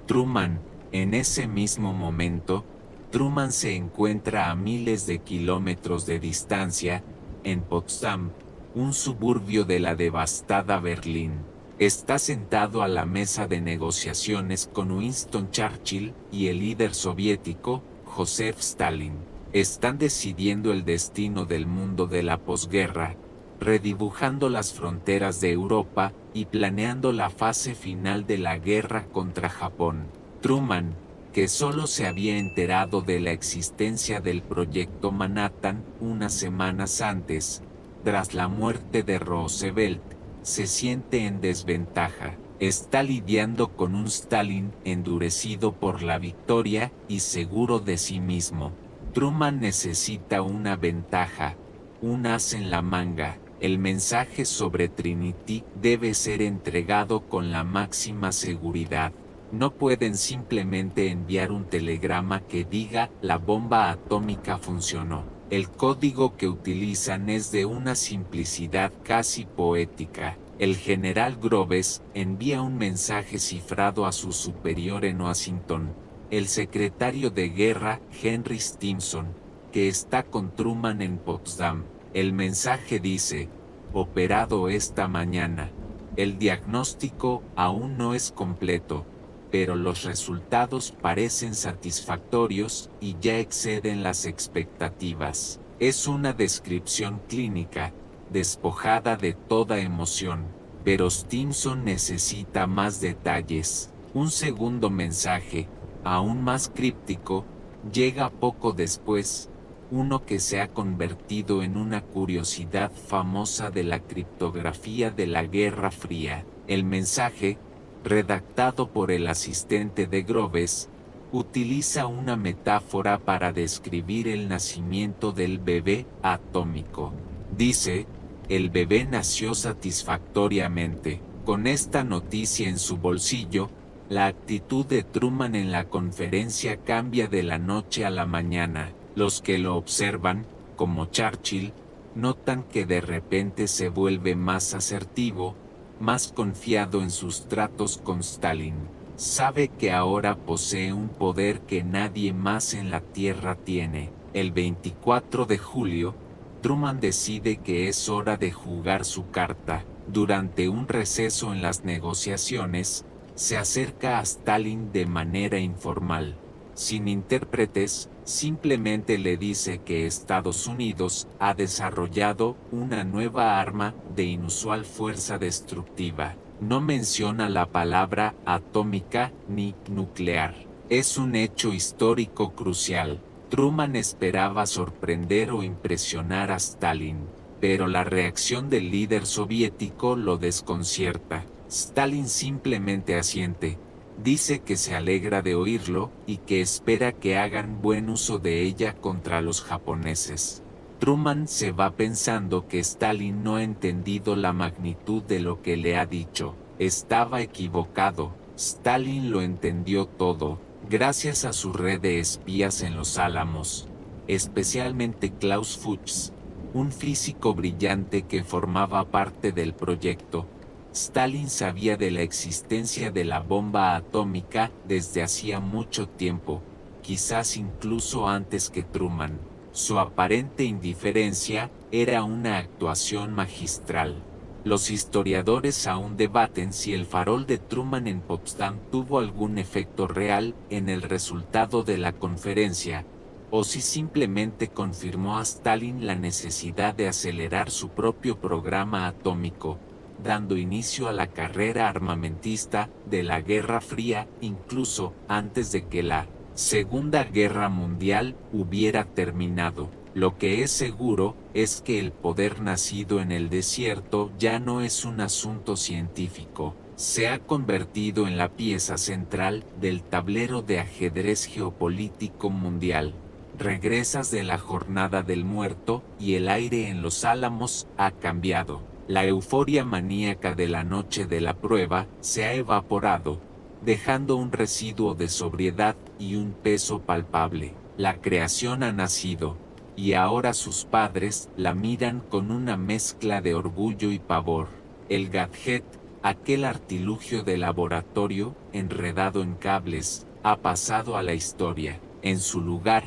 Truman. En ese mismo momento, Truman se encuentra a miles de kilómetros de distancia, en Potsdam, un suburbio de la devastada Berlín. Está sentado a la mesa de negociaciones con Winston Churchill y el líder soviético, Joseph Stalin. Están decidiendo el destino del mundo de la posguerra, redibujando las fronteras de Europa y planeando la fase final de la guerra contra Japón. Truman, que solo se había enterado de la existencia del proyecto Manhattan unas semanas antes, tras la muerte de Roosevelt, se siente en desventaja. Está lidiando con un Stalin endurecido por la victoria y seguro de sí mismo. Truman necesita una ventaja, un as en la manga. El mensaje sobre Trinity debe ser entregado con la máxima seguridad. No pueden simplemente enviar un telegrama que diga la bomba atómica funcionó. El código que utilizan es de una simplicidad casi poética. El general Groves envía un mensaje cifrado a su superior en Washington, el secretario de guerra Henry Stimson, que está con Truman en Potsdam. El mensaje dice, operado esta mañana. El diagnóstico aún no es completo, pero los resultados parecen satisfactorios y ya exceden las expectativas. Es una descripción clínica, despojada de toda emoción, pero Stimson necesita más detalles. Un segundo mensaje, aún más críptico, llega poco después, uno que se ha convertido en una curiosidad famosa de la criptografía de la Guerra Fría. El mensaje, redactado por el asistente de Groves, utiliza una metáfora para describir el nacimiento del bebé atómico. Dice, el bebé nació satisfactoriamente. Con esta noticia en su bolsillo, la actitud de Truman en la conferencia cambia de la noche a la mañana. Los que lo observan, como Churchill, notan que de repente se vuelve más asertivo, más confiado en sus tratos con Stalin. Sabe que ahora posee un poder que nadie más en la Tierra tiene. El 24 de julio, Truman decide que es hora de jugar su carta. Durante un receso en las negociaciones, se acerca a Stalin de manera informal. Sin intérpretes, simplemente le dice que Estados Unidos ha desarrollado una nueva arma de inusual fuerza destructiva. No menciona la palabra atómica ni nuclear. Es un hecho histórico crucial. Truman esperaba sorprender o impresionar a Stalin, pero la reacción del líder soviético lo desconcierta. Stalin simplemente asiente. Dice que se alegra de oírlo y que espera que hagan buen uso de ella contra los japoneses. Truman se va pensando que Stalin no ha entendido la magnitud de lo que le ha dicho. Estaba equivocado. Stalin lo entendió todo, gracias a su red de espías en los Álamos, especialmente Klaus Fuchs, un físico brillante que formaba parte del proyecto. Stalin sabía de la existencia de la bomba atómica desde hacía mucho tiempo, quizás incluso antes que Truman. Su aparente indiferencia era una actuación magistral. Los historiadores aún debaten si el farol de Truman en Potsdam tuvo algún efecto real en el resultado de la conferencia, o si simplemente confirmó a Stalin la necesidad de acelerar su propio programa atómico, dando inicio a la carrera armamentista de la Guerra Fría incluso antes de que la Segunda Guerra Mundial hubiera terminado. Lo que es seguro es que el poder nacido en el desierto ya no es un asunto científico. Se ha convertido en la pieza central del tablero de ajedrez geopolítico mundial. Regresas de la jornada del muerto y el aire en los álamos ha cambiado. La euforia maníaca de la noche de la prueba se ha evaporado, dejando un residuo de sobriedad y un peso palpable. La creación ha nacido, y ahora sus padres la miran con una mezcla de orgullo y pavor. El gadget, aquel artilugio de laboratorio, enredado en cables, ha pasado a la historia. En su lugar,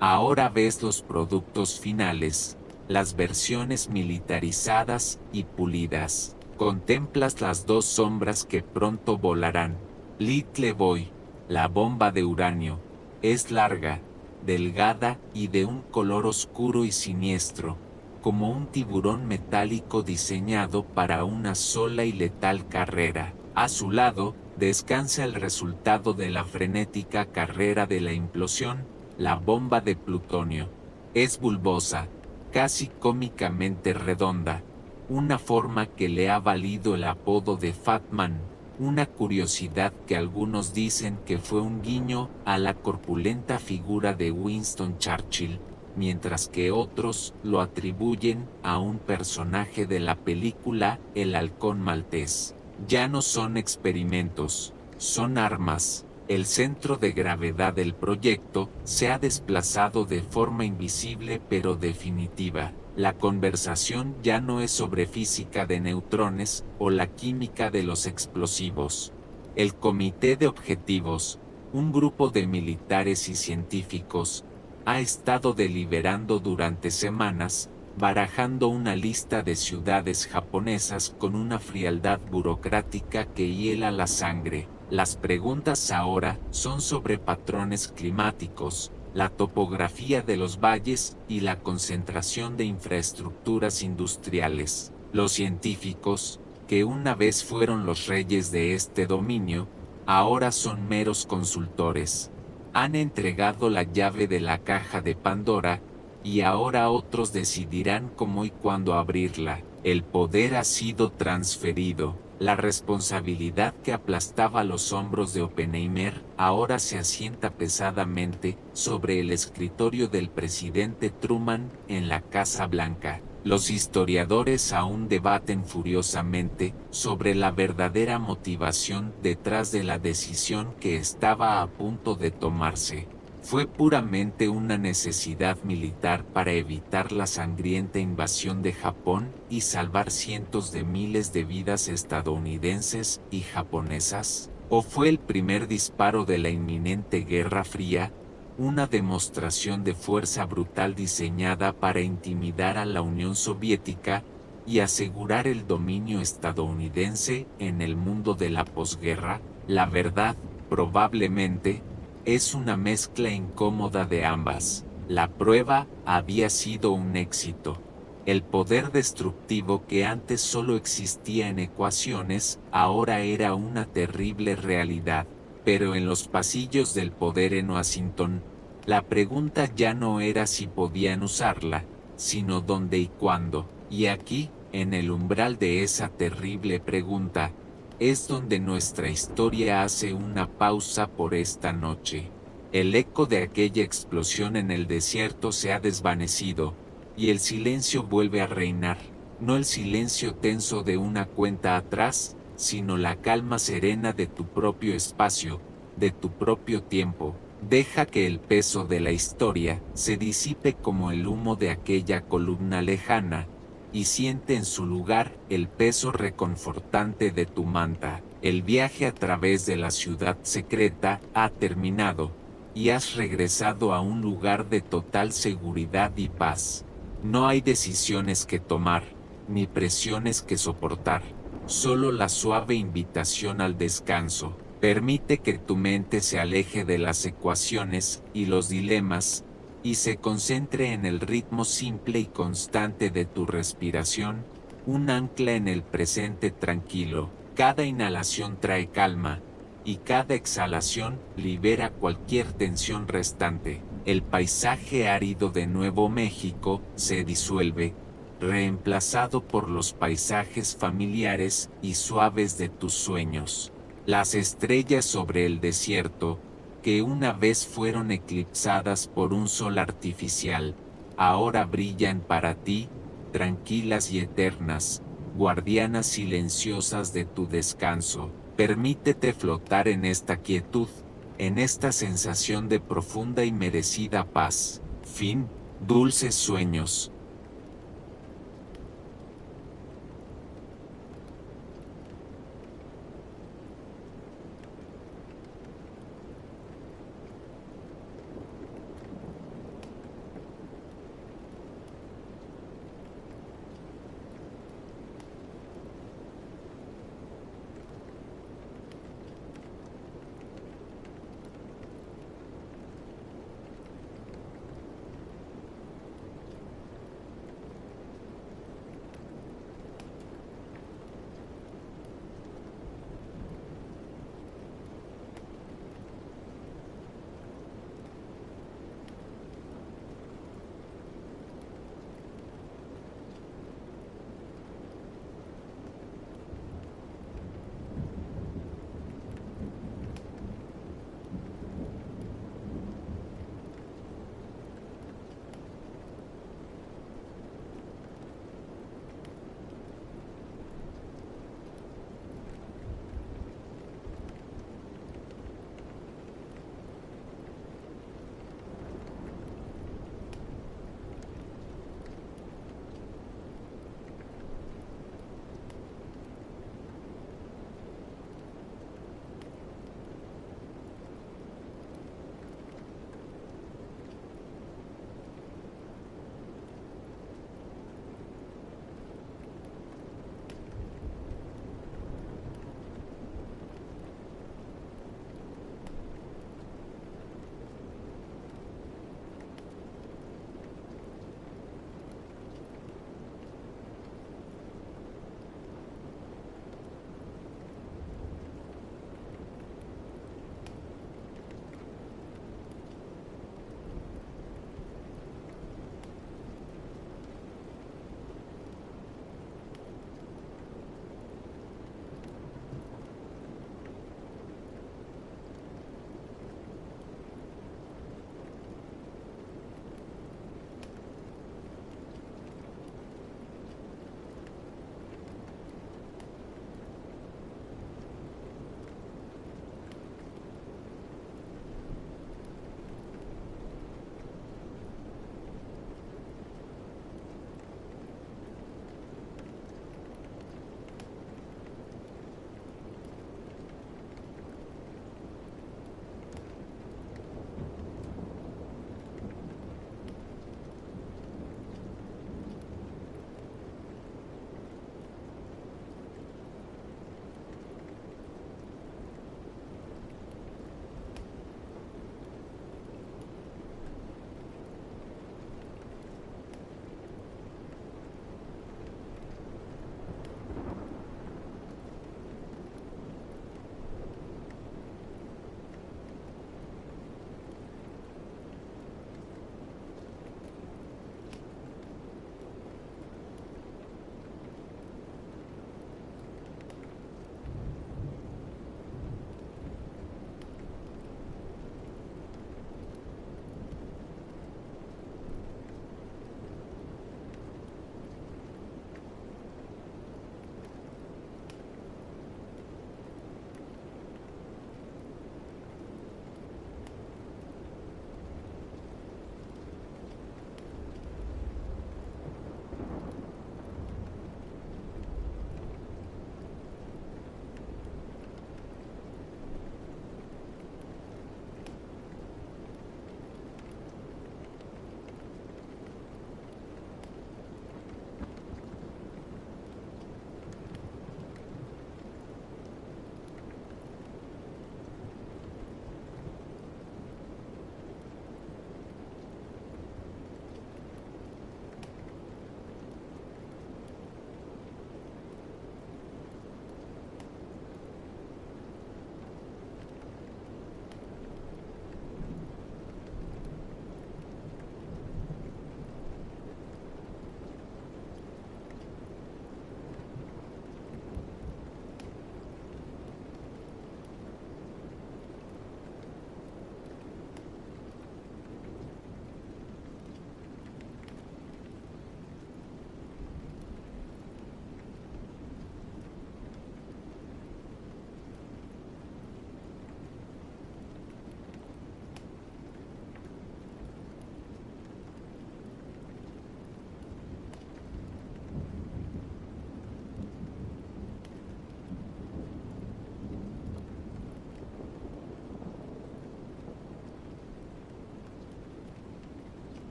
ahora ves los productos finales, las versiones militarizadas y pulidas. Contemplas las dos sombras que pronto volarán. Little Boy, la bomba de uranio, es larga, delgada y de un color oscuro y siniestro, como un tiburón metálico diseñado para una sola y letal carrera. A su lado, descansa el resultado de la frenética carrera de la implosión, la bomba de plutonio. Es bulbosa, casi cómicamente redonda, una forma que le ha valido el apodo de Fat Man. Una curiosidad que algunos dicen que fue un guiño a la corpulenta figura de Winston Churchill, mientras que otros lo atribuyen a un personaje de la película El Halcón Maltés. Ya no son experimentos, son armas. El centro de gravedad del proyecto se ha desplazado de forma invisible pero definitiva. La conversación ya no es sobre física de neutrones o la química de los explosivos. El Comité de Objetivos, un grupo de militares y científicos, ha estado deliberando durante semanas, barajando una lista de ciudades japonesas con una frialdad burocrática que hiela la sangre. Las preguntas ahora son sobre patrones climáticos, la topografía de los valles y la concentración de infraestructuras industriales. Los científicos, que una vez fueron los reyes de este dominio, ahora son meros consultores. Han entregado la llave de la caja de Pandora, y ahora otros decidirán cómo y cuándo abrirla. El poder ha sido transferido. La responsabilidad que aplastaba los hombros de Oppenheimer ahora se asienta pesadamente sobre el escritorio del presidente Truman en la Casa Blanca. Los historiadores aún debaten furiosamente sobre la verdadera motivación detrás de la decisión que estaba a punto de tomarse. Fue puramente una necesidad militar para evitar la sangrienta invasión de Japón y salvar cientos de miles de vidas estadounidenses y japonesas, ¿o fue el primer disparo de la inminente Guerra Fría, una demostración de fuerza brutal diseñada para intimidar a la Unión Soviética y asegurar el dominio estadounidense en el mundo de la posguerra? La verdad, probablemente, es una mezcla incómoda de ambas. La prueba había sido un éxito. El poder destructivo que antes solo existía en ecuaciones, ahora era una terrible realidad. Pero en los pasillos del poder en Washington, la pregunta ya no era si podían usarla, sino dónde y cuándo. Y aquí, en el umbral de esa terrible pregunta, es donde nuestra historia hace una pausa por esta noche. El eco de aquella explosión en el desierto se ha desvanecido, y el silencio vuelve a reinar, no el silencio tenso de una cuenta atrás, sino la calma serena de tu propio espacio, de tu propio tiempo. Deja que el peso de la historia se disipe como el humo de aquella columna lejana, y siente en su lugar el peso reconfortante de tu manta. El viaje a través de la ciudad secreta ha terminado, y has regresado a un lugar de total seguridad y paz. No hay decisiones que tomar, ni presiones que soportar, solo la suave invitación al descanso. Permite que tu mente se aleje de las ecuaciones y los dilemas, y se concentre en el ritmo simple y constante de tu respiración, un ancla en el presente tranquilo. Cada inhalación trae calma, y cada exhalación libera cualquier tensión restante. El paisaje árido de Nuevo México se disuelve, reemplazado por los paisajes familiares y suaves de tus sueños. Las estrellas sobre el desierto, que una vez fueron eclipsadas por un sol artificial, ahora brillan para ti, tranquilas y eternas, guardianas silenciosas de tu descanso. Permítete flotar en esta quietud, en esta sensación de profunda y merecida paz. Fin, dulces sueños.